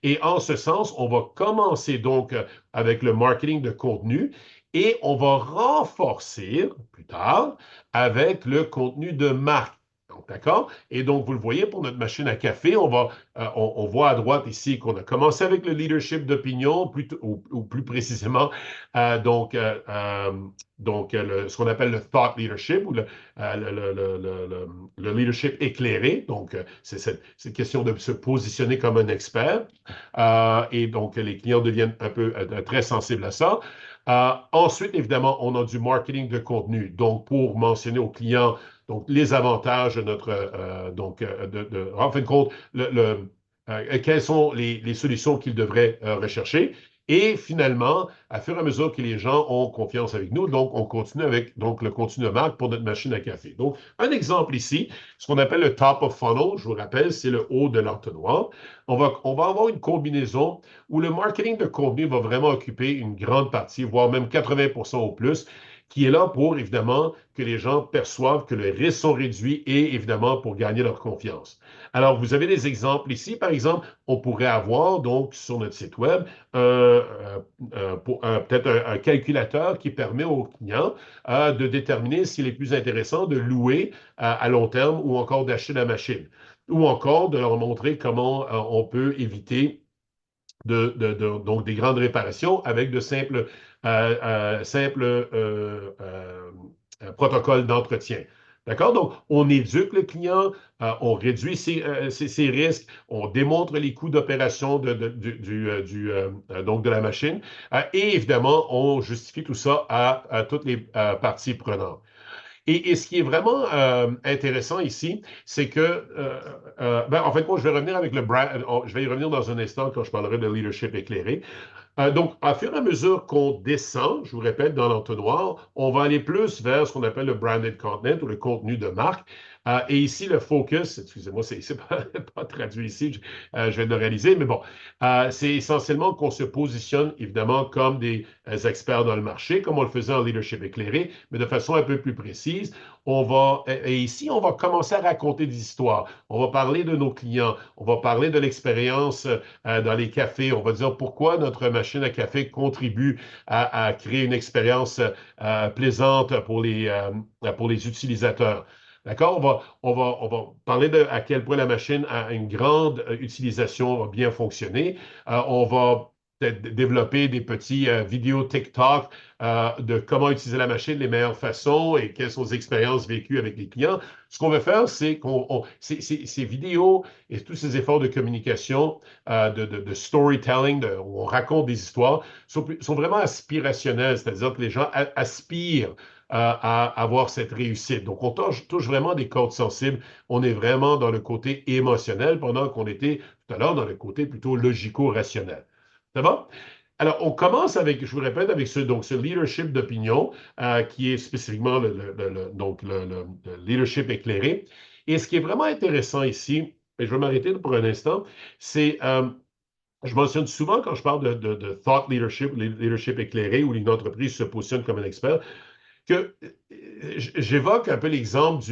Et en ce sens, on va commencer donc avec le marketing de contenu et on va renforcer plus tard avec le contenu de marque. D'accord? Et donc, vous le voyez pour notre machine à café, on voit à droite ici qu'on a commencé avec le leadership d'opinion, ou plus précisément, ce qu'on appelle le thought leadership ou le leadership éclairé. Donc, c'est cette question de se positionner comme un expert. Et donc, les clients deviennent un peu très sensibles à ça. Ensuite, évidemment, on a du marketing de contenu. Donc, pour mentionner aux clients donc, les avantages de notre, en fin de compte, quelles sont les solutions qu'ils devraient rechercher. Et finalement, à fur et à mesure que les gens ont confiance avec nous, donc on continue avec donc, le contenu de marque pour notre machine à café. Donc, un exemple ici, ce qu'on appelle le top of funnel, je vous rappelle, c'est le haut de l'entonnoir. On va avoir une combinaison où le marketing de contenu va vraiment occuper une grande partie, voire même 80% au plus, qui est là pour, évidemment, que les gens perçoivent que les risques sont réduits et, évidemment, pour gagner leur confiance. Alors, vous avez des exemples ici. Par exemple, on pourrait avoir, donc, sur notre site Web, peut-être un calculateur qui permet aux clients de déterminer s'il est plus intéressant de louer à long terme ou encore d'acheter la machine, ou encore de leur montrer comment on peut éviter donc des grandes réparations avec de simples protocoles d'entretien. D'accord? Donc, on éduque le client, on réduit ses risques, on démontre les coûts d'opération donc de la machine, et évidemment, on justifie tout ça à toutes les parties prenantes. Et ce qui est vraiment intéressant ici, c'est que, en fait, moi, je vais revenir avec le brand, je vais y revenir dans un instant quand je parlerai de leadership éclairé. Donc, à fur et à mesure qu'on descend, je vous répète, dans l'entonnoir, on va aller plus vers ce qu'on appelle le branded content ou le contenu de marque. Et ici, le focus, excusez-moi, c'est pas, pas traduit ici, je vais le réaliser, mais bon, c'est essentiellement qu'on se positionne évidemment comme des experts dans le marché, comme on le faisait en leadership éclairé, mais de façon un peu plus précise. Et ici, on va commencer à raconter des histoires. On va parler de nos clients, on va parler de l'expérience dans les cafés. On va dire pourquoi notre machine à café contribue à créer une expérience plaisante pour les utilisateurs. D'accord? On va parler de à quel point la machine a une grande utilisation, va bien fonctionner. On va peut-être développer des petits vidéos TikTok de comment utiliser la machine, les meilleures façons et quelles sont les expériences vécues avec les clients. Ce qu'on veut faire, c'est ces vidéos et tous ces efforts de communication, de storytelling, où on raconte des histoires, sont vraiment aspirationnels, c'est-à-dire que les gens aspirent à avoir cette réussite. Donc, on touche vraiment des cordes sensibles. On est vraiment dans le côté émotionnel pendant qu'on était tout à l'heure dans le côté plutôt logico-rationnel. Ça va? Alors, on commence avec, je vous répète, avec ce leadership d'opinion qui est spécifiquement le leadership éclairé. Et ce qui est vraiment intéressant ici, et je vais m'arrêter pour un instant, c'est, je mentionne souvent quand je parle de thought leadership, leadership éclairé, où une entreprise se positionne comme un expert, que j'évoque un peu l'exemple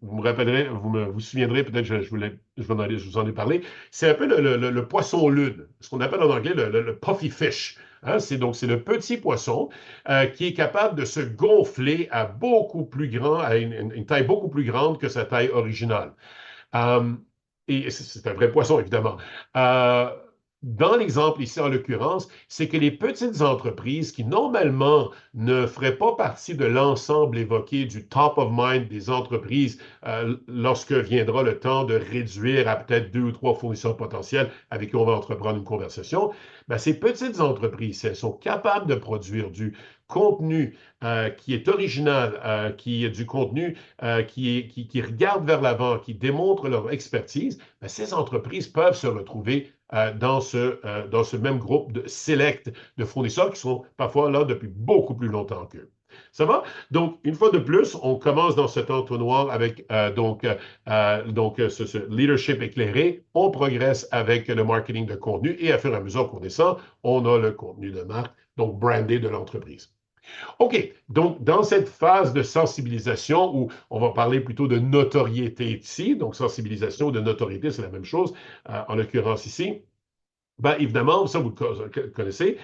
vous me rappellerez, vous souviendrez, peut-être je vous en ai parlé, c'est un peu le poisson lune, ce qu'on appelle en anglais le puffy fish. Hein, c'est le petit poisson qui est capable de se gonfler à beaucoup plus grand, à une taille beaucoup plus grande que sa taille originale. Euh, et c'est un vrai poisson, évidemment. Euh, Dans l'exemple ici, en l'occurrence, c'est que les petites entreprises qui, normalement, ne feraient pas partie de l'ensemble évoqué du top of mind des entreprises lorsque viendra le temps de réduire à peut-être 2 ou 3 fournisseurs potentiels avec qui on va entreprendre une conversation, ben, ces petites entreprises, si elles sont capables de produire du contenu qui est original, qui est du contenu qui regardent vers l'avant, qui démontrent leur expertise, ben, ces entreprises peuvent se retrouver dans ce même groupe de select de fournisseurs qui sont parfois là depuis beaucoup plus longtemps qu'eux. Ça va? Donc, une fois de plus, on commence dans cet entonnoir avec ce leadership éclairé. On progresse avec le marketing de contenu et à fur et à mesure qu'on descend, on a le contenu de marque, donc brandé de l'entreprise. OK, donc dans cette phase de sensibilisation où on va parler plutôt de notoriété ici, donc sensibilisation ou de notoriété, c'est la même chose en l'occurrence ici, ben évidemment, ça vous le connaissez,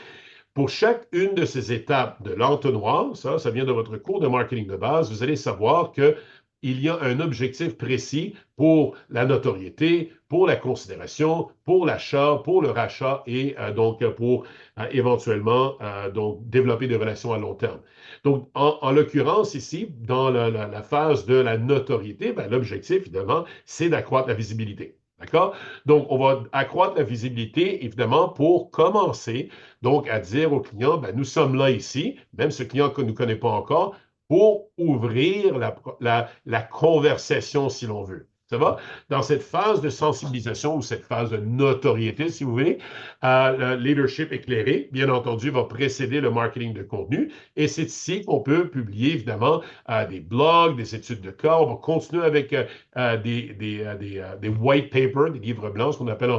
pour chacune de ces étapes de l'entonnoir, ça vient de votre cours de marketing de base, vous allez savoir que il y a un objectif précis pour la notoriété, pour la considération, pour l'achat, pour le rachat et donc pour éventuellement donc développer des relations à long terme. Donc, en l'occurrence ici, dans la phase de la notoriété, ben, l'objectif, évidemment, c'est d'accroître la visibilité. D'accord? Donc, on va accroître la visibilité, évidemment, pour commencer donc à dire au client, ben, nous sommes là ici, même ce client que nous ne connaît pas encore, pour ouvrir la conversation, si l'on veut. Ça va? Dans cette phase de sensibilisation ou cette phase de notoriété, si vous voulez, le leadership éclairé, bien entendu, va précéder le marketing de contenu. Et c'est ici qu'on peut publier, évidemment, des blogs, des études de cas. On va continuer avec des white papers, des livres blancs, ce qu'on appelle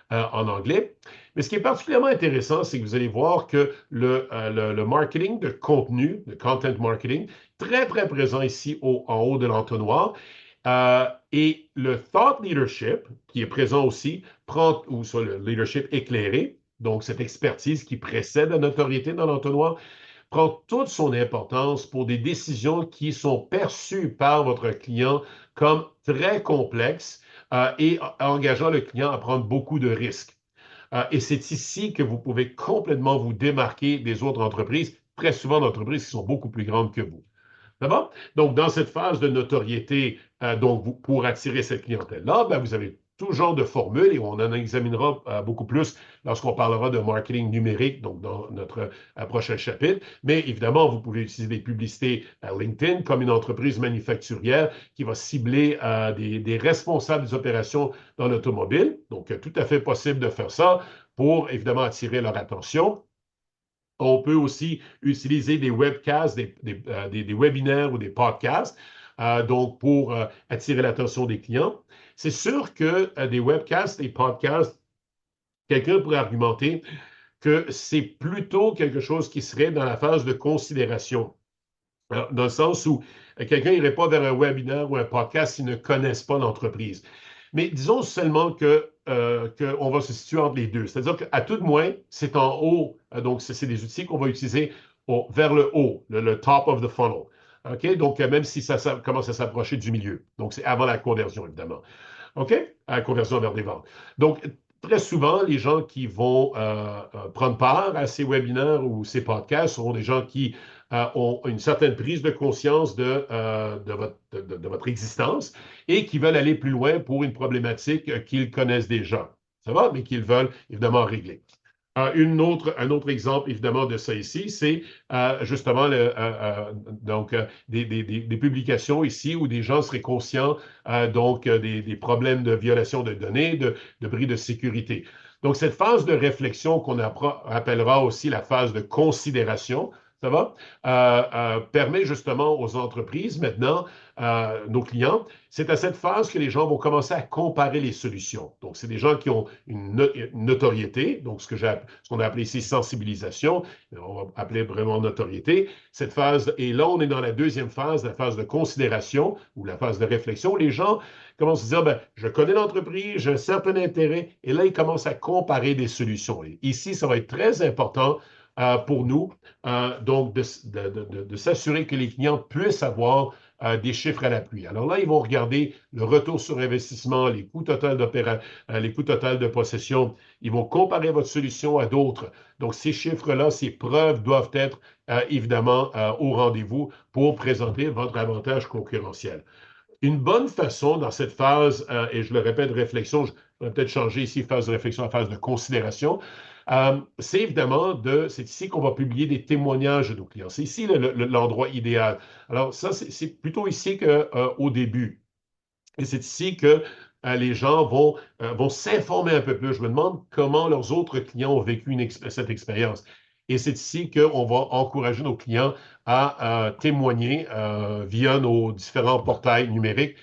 en anglais. Mais ce qui est particulièrement intéressant, c'est que vous allez voir que le marketing de contenu, le content marketing, très, très présent ici en haut de l'entonnoir. Et le thought leadership, qui est présent aussi, ou soit le leadership éclairé, donc cette expertise qui précède la notoriété dans l'entonnoir, prend toute son importance pour des décisions qui sont perçues par votre client comme très complexes et engageant le client à prendre beaucoup de risques. Et c'est ici que vous pouvez complètement vous démarquer des autres entreprises, très souvent d'entreprises qui sont beaucoup plus grandes que vous. D'abord, donc, dans cette phase de notoriété, donc, pour attirer cette clientèle-là, ben, vous avez tout genre de formules et on en examinera beaucoup plus lorsqu'on parlera de marketing numérique, donc dans notre prochain chapitre. Mais évidemment, vous pouvez utiliser des publicités à LinkedIn comme une entreprise manufacturière qui va cibler des responsables des opérations dans l'automobile. Donc, tout à fait possible de faire ça pour évidemment attirer leur attention. On peut aussi utiliser des webcasts, des webinaires ou des podcasts, donc pour attirer l'attention des clients. C'est sûr que des webcasts et podcasts, quelqu'un pourrait argumenter que c'est plutôt quelque chose qui serait dans la phase de considération. Alors, dans le sens où quelqu'un n'irait pas vers un webinaire ou un podcast s'il ne connaissent pas l'entreprise. Mais disons seulement qu'on va se situer entre les deux. C'est-à-dire qu'à tout de moins, c'est en haut. Donc, c'est des outils qu'on va utiliser vers le haut, le top of the funnel. OK? Donc, même si ça commence à s'approcher du milieu. Donc, c'est avant la conversion, évidemment. OK? À la conversion vers des ventes. Donc, très souvent, les gens qui vont prendre part à ces webinaires ou ces podcasts seront des gens qui ont une certaine prise de conscience de votre existence et qui veulent aller plus loin pour une problématique qu'ils connaissent déjà. Ça va? Mais qu'ils veulent évidemment régler. Un autre exemple, évidemment, de ça ici, c'est justement des publications ici où des gens seraient conscients des problèmes de violation de données, de bris de sécurité. Donc, cette phase de réflexion qu'on appellera aussi la phase de considération, ça va, permet justement aux entreprises maintenant, nos clients, c'est à cette phase que les gens vont commencer à comparer les solutions. Donc, c'est des gens qui ont une notoriété, donc ce qu'on a appelé ici sensibilisation, on va appeler vraiment notoriété. Cette phase, et là, on est dans la deuxième phase, la phase de considération ou la phase de réflexion. Les gens commencent à se dire, ben, je connais l'entreprise, j'ai un certain intérêt, et là, ils commencent à comparer des solutions. Et ici, ça va être très important pour nous, donc de s'assurer que les clients puissent avoir des chiffres à l'appui. Alors là, ils vont regarder le retour sur investissement, les coûts totaux de possession. Ils vont comparer votre solution à d'autres. Donc, ces chiffres-là, ces preuves doivent être évidemment au rendez-vous pour présenter votre avantage concurrentiel. Une bonne façon dans cette phase, et je le répète, de réflexion, je vais peut-être changer ici phase de réflexion à phase de considération, c'est évidemment c'est ici qu'on va publier des témoignages de nos clients. C'est ici l'endroit idéal. Alors ça, c'est plutôt ici qu'au début. Et c'est ici que les gens vont s'informer un peu plus. Je me demande comment leurs autres clients ont vécu cette expérience. Et c'est ici qu'on va encourager nos clients à témoigner via nos différents portails numériques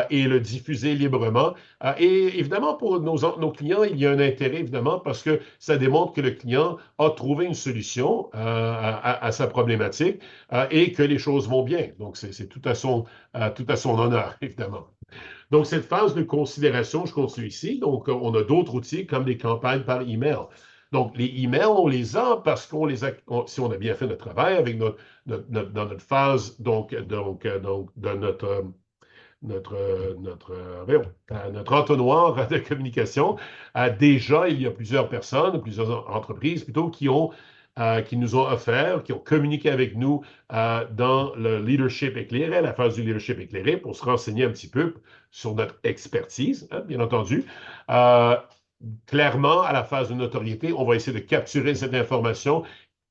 et le diffuser librement. Et évidemment, pour nos clients, il y a un intérêt, évidemment, parce que ça démontre que le client a trouvé une solution à sa problématique et que les choses vont bien. Donc, c'est tout à son honneur, évidemment. Donc, cette phase de considération, je continue ici. Donc, on a d'autres outils comme des campagnes par email. Donc, les emails, on les a parce si on a bien fait notre travail avec dans notre phase de notre entonnoir de communication. Déjà, il y a plusieurs personnes, plusieurs entreprises plutôt, qui nous ont offert, qui ont communiqué avec nous dans le leadership éclairé, la phase du leadership éclairé, pour se renseigner un petit peu sur notre expertise, hein, bien entendu. Euh, Clairement, à la phase de notoriété, on va essayer de capturer cette information.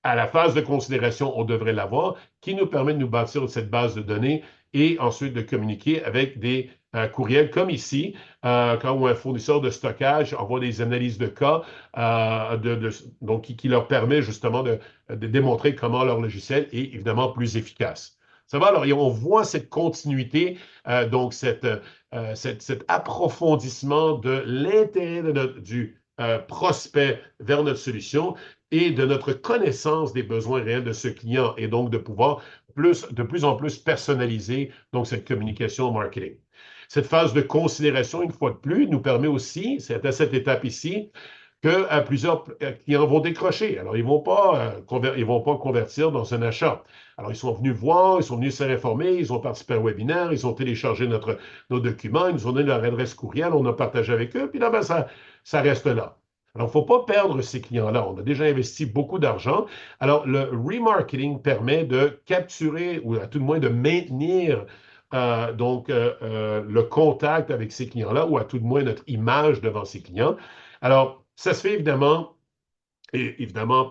À la phase de considération, on devrait l'avoir, qui nous permet de nous bâtir cette base de données et ensuite de communiquer avec des courriels comme ici, quand un fournisseur de stockage envoie des analyses de cas, donc qui leur permet justement de démontrer comment leur logiciel est évidemment plus efficace. Ça va? Alors, on voit cette continuité, donc cet approfondissement de l'intérêt du prospect vers notre solution et de notre connaissance des besoins réels de ce client et donc de pouvoir de plus en plus personnaliser donc cette communication marketing. Cette phase de considération, une fois de plus, nous permet aussi, c'est à cette étape ici, que plusieurs clients vont décrocher. Alors, ils vont pas convertir dans un achat. Alors, ils sont venus voir, ils sont venus s'informer, ils ont participé à un webinaire, ils ont téléchargé nos documents, ils nous ont donné leur adresse courriel, on a partagé avec eux, puis là, ben, ça reste là. Alors, il ne faut pas perdre ces clients-là. On a déjà investi beaucoup d'argent. Alors, le remarketing permet de capturer ou à tout le moins de maintenir le contact avec ces clients-là ou à tout le moins notre image devant ces clients. Alors, ça se fait évidemment et évidemment,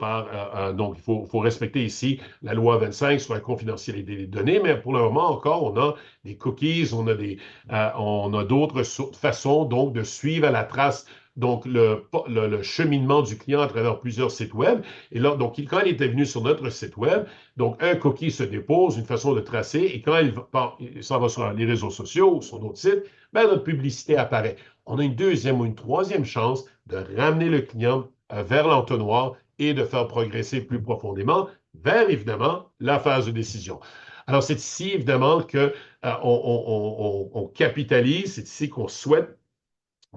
donc, il faut respecter ici la loi 25 sur la confidentialité des données, mais pour le moment encore, on a des cookies, on a d'autres façons donc de suivre à la trace donc le cheminement du client à travers plusieurs sites web. Et là, donc, quand il était venu sur notre site web, donc un cookie se dépose, une façon de tracer, et quand il s'en va sur les réseaux sociaux ou sur d'autres sites, ben, notre publicité apparaît. On a une deuxième ou une troisième chance de ramener le client vers l'entonnoir et de faire progresser plus profondément vers, évidemment, la phase de décision. Alors, c'est ici, évidemment, que on capitalise, c'est ici qu'on souhaite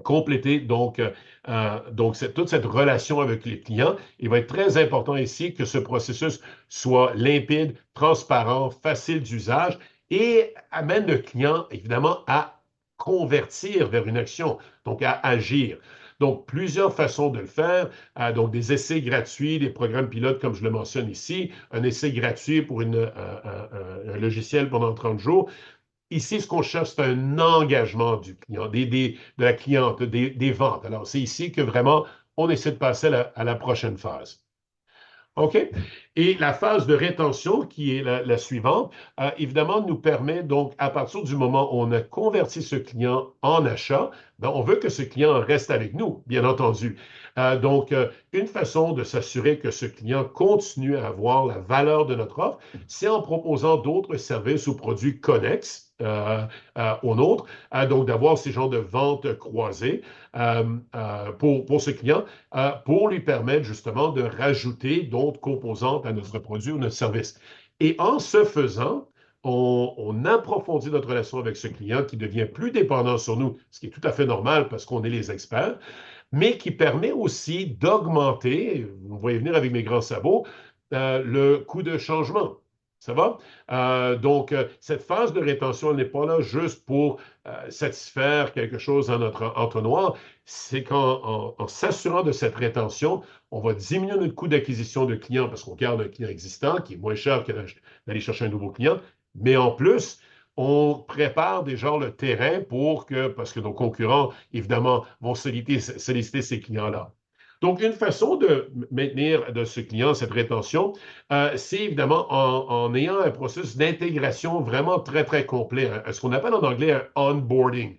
compléter toute cette relation avec les clients. Il va être très important ici que ce processus soit limpide, transparent, facile d'usage et amène le client, évidemment, à convertir vers une action, donc à agir. Donc, plusieurs façons de le faire. Donc, des essais gratuits, des programmes pilotes, comme je le mentionne ici, un essai gratuit pour un logiciel pendant 30 jours. Ici, ce qu'on cherche, c'est un engagement du client, de la cliente, des ventes. Alors, c'est ici que vraiment, on essaie de passer à la prochaine phase. OK? Et la phase de rétention, qui est la suivante, évidemment, nous permet donc, à partir du moment où on a converti ce client en achat, ben, on veut que ce client reste avec nous, bien entendu. Une façon de s'assurer que ce client continue à avoir la valeur de notre offre, c'est en proposant d'autres services ou produits connexes aux nôtres, donc d'avoir ces genres de ventes croisées pour ce client pour lui permettre justement de rajouter d'autres composantes à notre produit ou notre service. Et en ce faisant, on approfondit notre relation avec ce client qui devient plus dépendant sur nous, ce qui est tout à fait normal parce qu'on est les experts, mais qui permet aussi d'augmenter, vous voyez venir avec mes grands sabots, le coût de changement. Ça va? Cette phase de rétention, elle n'est pas là juste pour satisfaire quelque chose dans notre entonnoir. C'est qu'en s'assurant de cette rétention, on va diminuer notre coût d'acquisition de clients parce qu'on garde un client existant qui est moins cher que d'aller chercher un nouveau client. Mais en plus, on prépare déjà le terrain parce que nos concurrents, évidemment, vont solliciter ces clients-là. Donc, une façon de maintenir de ce client cette rétention, c'est évidemment en ayant un processus d'intégration vraiment très, très complet, ce qu'on appelle en anglais un onboarding.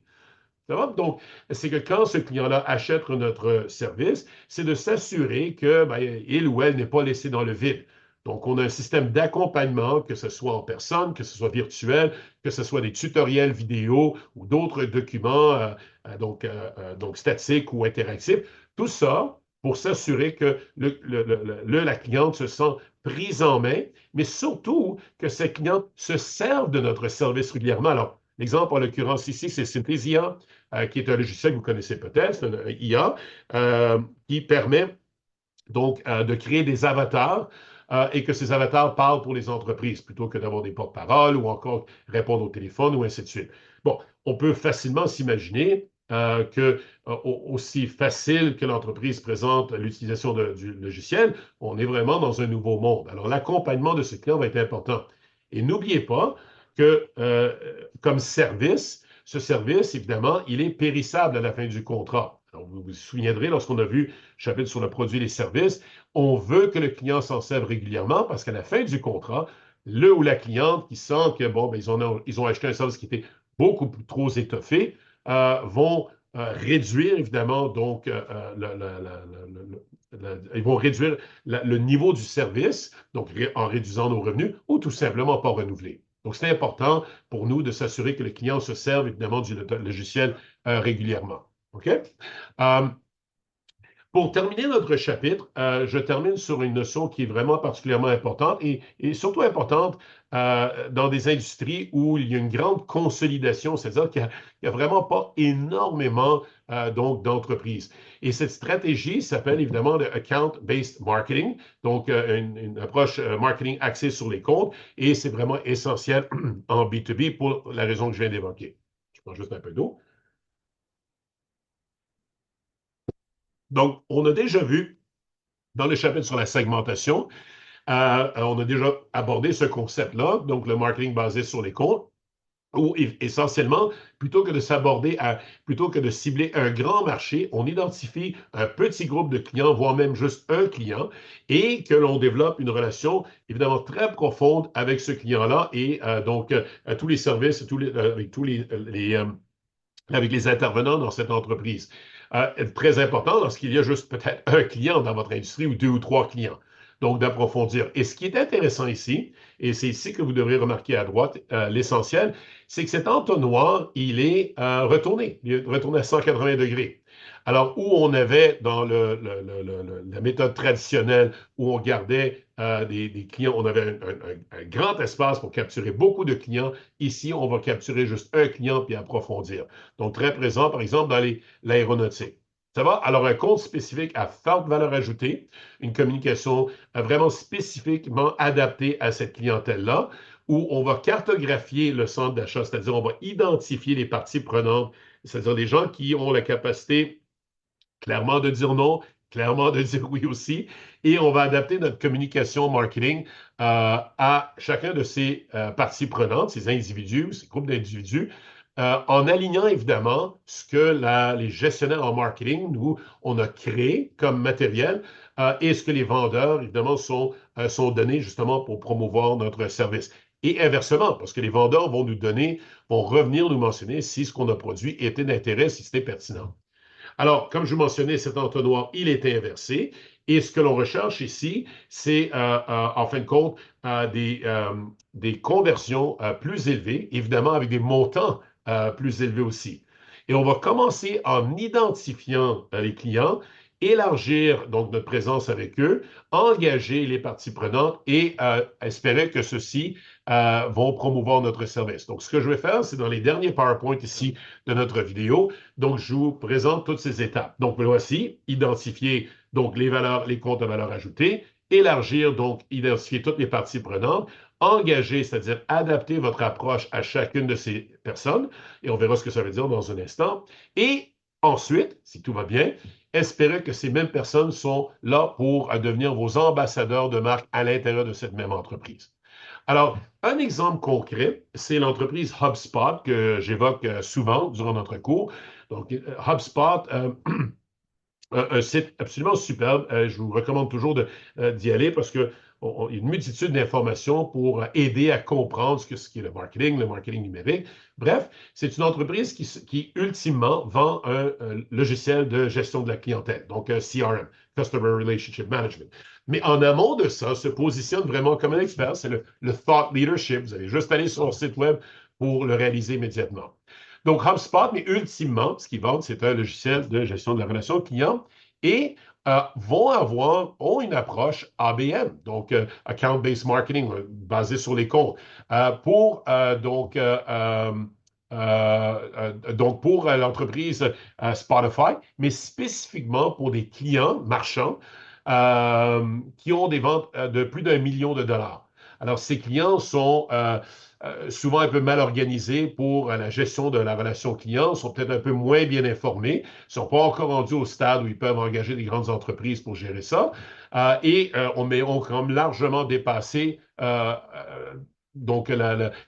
Donc, c'est que quand ce client-là achète notre service, c'est de s'assurer que ben, il ou elle n'est pas laissé dans le vide. Donc, on a un système d'accompagnement, que ce soit en personne, que ce soit virtuel, que ce soit des tutoriels vidéo ou d'autres documents donc statiques ou interactifs. Tout ça pour s'assurer que la cliente se sent prise en main, mais surtout que cette cliente se serve de notre service régulièrement. Alors, l'exemple en l'occurrence ici, c'est Synthesia, qui est un logiciel que vous connaissez peut-être, c'est un IA, qui permet donc de créer des avatars et que ces avatars parlent pour les entreprises plutôt que d'avoir des porte-paroles ou encore répondre au téléphone ou ainsi de suite. Bon, on peut facilement s'imaginer que aussi facile que l'entreprise présente l'utilisation du logiciel, on est vraiment dans un nouveau monde. Alors, l'accompagnement de ce client va être important. Et n'oubliez pas que comme service, ce service, évidemment, il est périssable à la fin du contrat. Alors, vous vous souviendrez, lorsqu'on a vu le chapitre sur le produit et les services, on veut que le client s'en serve régulièrement parce qu'à la fin du contrat, le ou la cliente qui sent que, bon, ben, ils ont acheté un service qui était beaucoup trop étoffé, vont réduire, évidemment, donc, ils vont réduire le niveau du service, donc en réduisant nos revenus, ou tout simplement pas renouveler. Donc, c'est important pour nous de s'assurer que le client se serve évidemment du logiciel régulièrement. OK? Pour terminer notre chapitre, je termine sur une notion qui est vraiment particulièrement importante et surtout importante dans des industries où il y a une grande consolidation, c'est-à-dire qu'il n'y a, vraiment pas énormément donc d'entreprises. Et cette stratégie s'appelle évidemment le account-based marketing, donc une approche marketing axée sur les comptes, et c'est vraiment essentiel en B2B pour la raison que je viens d'évoquer. Je prends juste un peu d'eau. Donc, on a déjà vu dans le chapitre sur la segmentation, on a déjà abordé ce concept-là, donc le marketing basé sur les comptes où essentiellement, plutôt que de cibler un grand marché, on identifie un petit groupe de clients, voire même juste un client, et que l'on développe une relation évidemment très profonde avec ce client-là et tous les services, avec avec les intervenants dans cette entreprise. Très important lorsqu'il y a juste peut-être un client dans votre industrie ou deux ou trois clients. Donc, d'approfondir. Et ce qui est intéressant ici, et c'est ici que vous devrez remarquer à droite l'essentiel, c'est que cet entonnoir, il est retourné à 180 degrés. Alors, où on avait dans la méthode traditionnelle, où on gardait des clients, on avait un grand espace pour capturer beaucoup de clients. Ici, on va capturer juste un client puis approfondir. Donc, très présent, par exemple, dans l'aéronautique. Ça va? Alors, un compte spécifique à forte valeur ajoutée, une communication vraiment spécifiquement adaptée à cette clientèle-là, où on va cartographier le centre d'achat, c'est-à-dire on va identifier les parties prenantes, c'est-à-dire des gens qui ont la capacité clairement de dire non, clairement de dire oui aussi, et on va adapter notre communication marketing à chacun de ces parties prenantes, ces individus, ces groupes d'individus, en alignant évidemment ce que les gestionnaires en marketing, nous, on a créé comme matériel et ce que les vendeurs, évidemment, sont donnés justement pour promouvoir notre service. Et inversement, parce que les vendeurs vont revenir nous mentionner si ce qu'on a produit était d'intérêt, si c'était pertinent. Alors, comme je vous mentionnais, cet entonnoir, il est inversé. Et ce que l'on recherche ici, c'est en fin de compte des conversions plus élevées, évidemment avec des montants plus élevés aussi. Et on va commencer en identifiant les clients, élargir donc notre présence avec eux, engager les parties prenantes et espérer que ceux-ci vont promouvoir notre service. Donc, ce que je vais faire, c'est dans les derniers PowerPoint ici de notre vidéo, donc, je vous présente toutes ces étapes. Donc, voici, identifier donc les valeurs, les comptes à valeur ajoutée, élargir, donc identifier toutes les parties prenantes, engager, c'est-à-dire adapter votre approche à chacune de ces personnes, et on verra ce que ça veut dire dans un instant. Et ensuite, si tout va bien, espérer que ces mêmes personnes sont là pour devenir vos ambassadeurs de marque à l'intérieur de cette même entreprise. Alors, un exemple concret, c'est l'entreprise HubSpot que j'évoque souvent durant notre cours. Donc, HubSpot, un site absolument superbe. Je vous recommande toujours d'y aller parce qu'il y a une multitude d'informations pour aider à comprendre ce qu'est le marketing numérique. Bref, c'est une entreprise qui ultimement vend un logiciel de gestion de la clientèle, donc un CRM, Customer Relationship Management. Mais en amont de ça, se positionne vraiment comme un expert. C'est le thought leadership. Vous allez juste aller sur leur site web pour le réaliser immédiatement. Donc, HubSpot, mais ultimement, ce qu'ils vendent, c'est un logiciel de gestion de la relation client et ont une approche ABM, donc Account-Based Marketing, basé sur les comptes, donc pour l'entreprise Spotify, mais spécifiquement pour des clients marchands qui ont des ventes de plus d'1 million de dollars. Alors, ces clients sont souvent un peu mal organisés pour la gestion de la relation client, sont peut-être un peu moins bien informés, ne sont pas encore rendus au stade où ils peuvent engager des grandes entreprises pour gérer ça, on quand même largement dépassé donc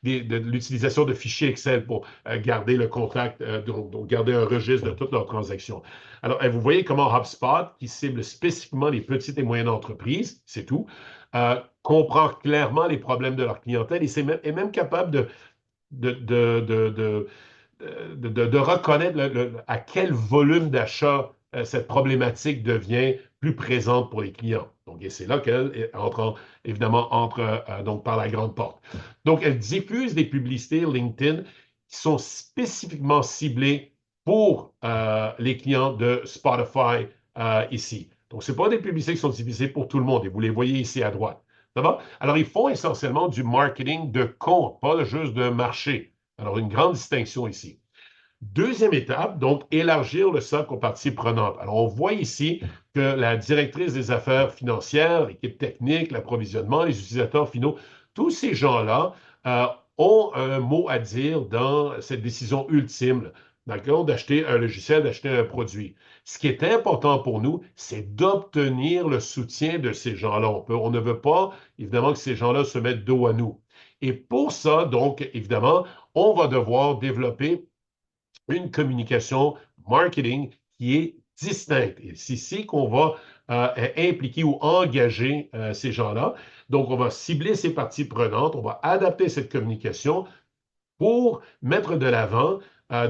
l'utilisation de fichiers Excel pour garder le contact, donc garder un registre de toutes leurs transactions. Alors, vous voyez comment HubSpot, qui cible spécifiquement les petites et moyennes entreprises, c'est tout, comprend clairement les problèmes de leur clientèle et est même capable de, de, de, de, de reconnaître à quel volume d'achat cette problématique devient plus présente pour les clients. Donc, et c'est là qu'elle évidemment entre donc par la grande porte. Donc, elle diffuse des publicités LinkedIn qui sont spécifiquement ciblées pour les clients de Spotify ici. Donc, ce pas des publicités qui sont diffusées pour tout le monde et vous les voyez ici à droite. Ça va? Alors, ils font essentiellement du marketing de compte, pas juste de marché. Alors, une grande distinction ici. Deuxième étape, donc, élargir le socle aux parties prenantes. Alors, on voit ici que la directrice des affaires financières, l'équipe technique, l'approvisionnement, les utilisateurs finaux, tous ces gens-là ont un mot à dire dans cette décision ultime. dans le cas d'acheter un logiciel, d'acheter un produit. Ce qui est important pour nous, c'est d'obtenir le soutien de ces gens-là. On ne veut pas, évidemment, que ces gens-là se mettent dos à nous. Et pour ça, donc, évidemment, on va devoir développer une communication marketing qui est distincte. Et c'est ici qu'on va impliquer ou engager ces gens-là. Donc, on va cibler ces parties prenantes, on va adapter cette communication pour mettre de l'avant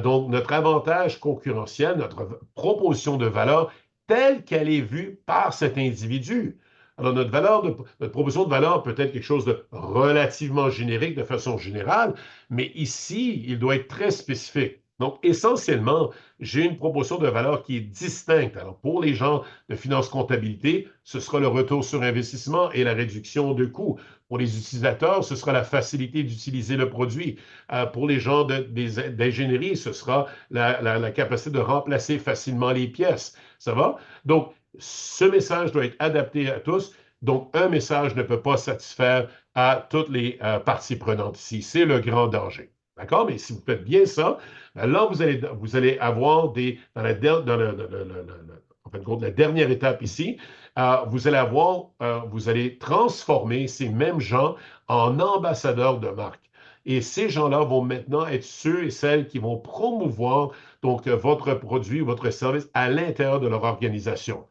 donc notre avantage concurrentiel, notre proposition de valeur telle qu'elle est vue par cet individu. Alors, notre proposition de valeur peut être quelque chose de relativement générique de façon générale, mais ici, il doit être très spécifique. Donc, essentiellement, j'ai une proposition de valeur qui est distincte. Alors, pour les gens de finance comptabilité, ce sera le retour sur investissement et la réduction de coûts. Pour les utilisateurs, ce sera la facilité d'utiliser le produit. Pour les gens d'ingénierie, ce sera la capacité de remplacer facilement les pièces. Ça va? Donc, ce message doit être adapté à tous. Donc, un message ne peut pas satisfaire à toutes les parties prenantes ici. C'est le grand danger. D'accord? Mais si vous faites bien ça, ben là, vous allez avoir dans en fin de compte, la dernière étape ici, vous allez transformer ces mêmes gens en ambassadeurs de marque. Et ces gens-là vont maintenant être ceux et celles qui vont promouvoir donc votre produit, votre service à l'intérieur de leur organisation.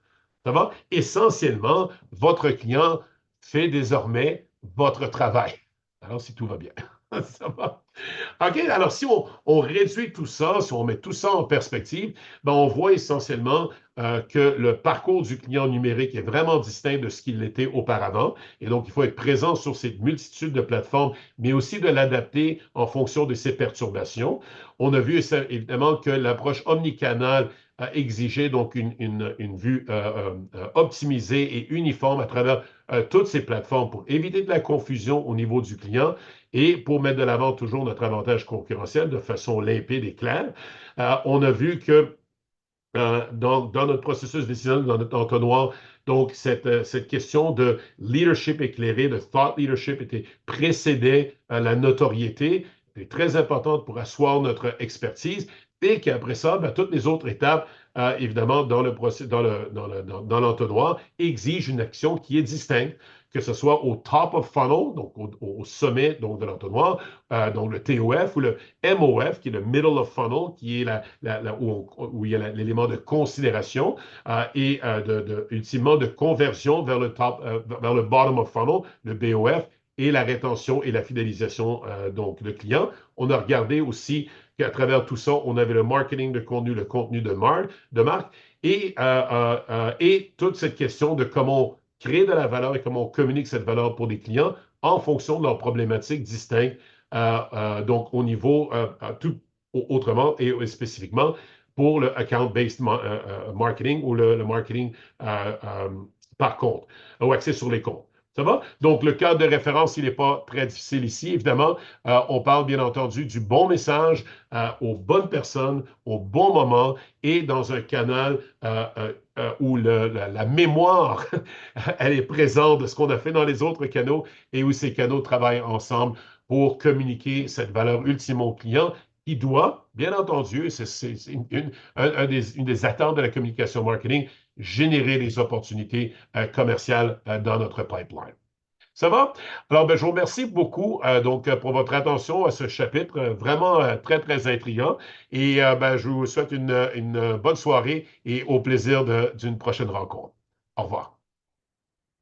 Ça va? Essentiellement, votre client fait désormais votre travail. Alors, si tout va bien. Ça va? OK, alors si on réduit tout ça, si on met tout ça en perspective, ben on voit essentiellement que le parcours du client numérique est vraiment distinct de ce qu'il était auparavant. Et donc, il faut être présent sur cette multitude de plateformes, mais aussi de l'adapter en fonction de ses perturbations. On a vu évidemment que l'approche omnicanale a exigé donc une vue optimisée et uniforme à travers toutes ces plateformes pour éviter de la confusion au niveau du client et pour mettre de l'avant toujours notre avantage concurrentiel de façon limpide et claire. On a vu que dans notre processus décisionnel, dans notre entonnoir, donc cette question de leadership éclairé, de thought leadership précédait la notoriété, est très importante pour asseoir notre expertise et qu'après ça, ben, toutes les autres étapes, évidemment, dans l'entonnoir, exigent une action qui est distincte, que ce soit au top of funnel, donc au sommet donc, de l'entonnoir, donc le TOF ou le MOF, qui est le middle of funnel, qui est où il y a l'élément de considération et ultimement de conversion vers vers le bottom of funnel, le BOF, et la rétention et la fidélisation donc de clients. On a regardé aussi qu'à travers tout ça, on avait le marketing de contenu, le contenu de marque et toute cette question de comment créer de la valeur et comment on communique cette valeur pour les clients en fonction de leurs problématiques distinctes, donc au niveau tout autrement et spécifiquement pour le account-based marketing ou le marketing par compte ou axé sur les comptes. Ça va? Donc, le cadre de référence, il n'est pas très difficile ici. Évidemment, on parle bien entendu du bon message aux bonnes personnes, au bon moment et dans un canal où la mémoire, elle est présente de ce qu'on a fait dans les autres canaux et où ces canaux travaillent ensemble pour communiquer cette valeur ultime au client qui doit, bien entendu, c'est une des attentes de la communication marketing, générer des opportunités commerciales dans notre pipeline. Ça va? Alors, ben, je vous remercie beaucoup pour votre attention à ce chapitre, vraiment très, très intriguant. Et ben, je vous souhaite une bonne soirée et au plaisir d'une prochaine rencontre. Au revoir.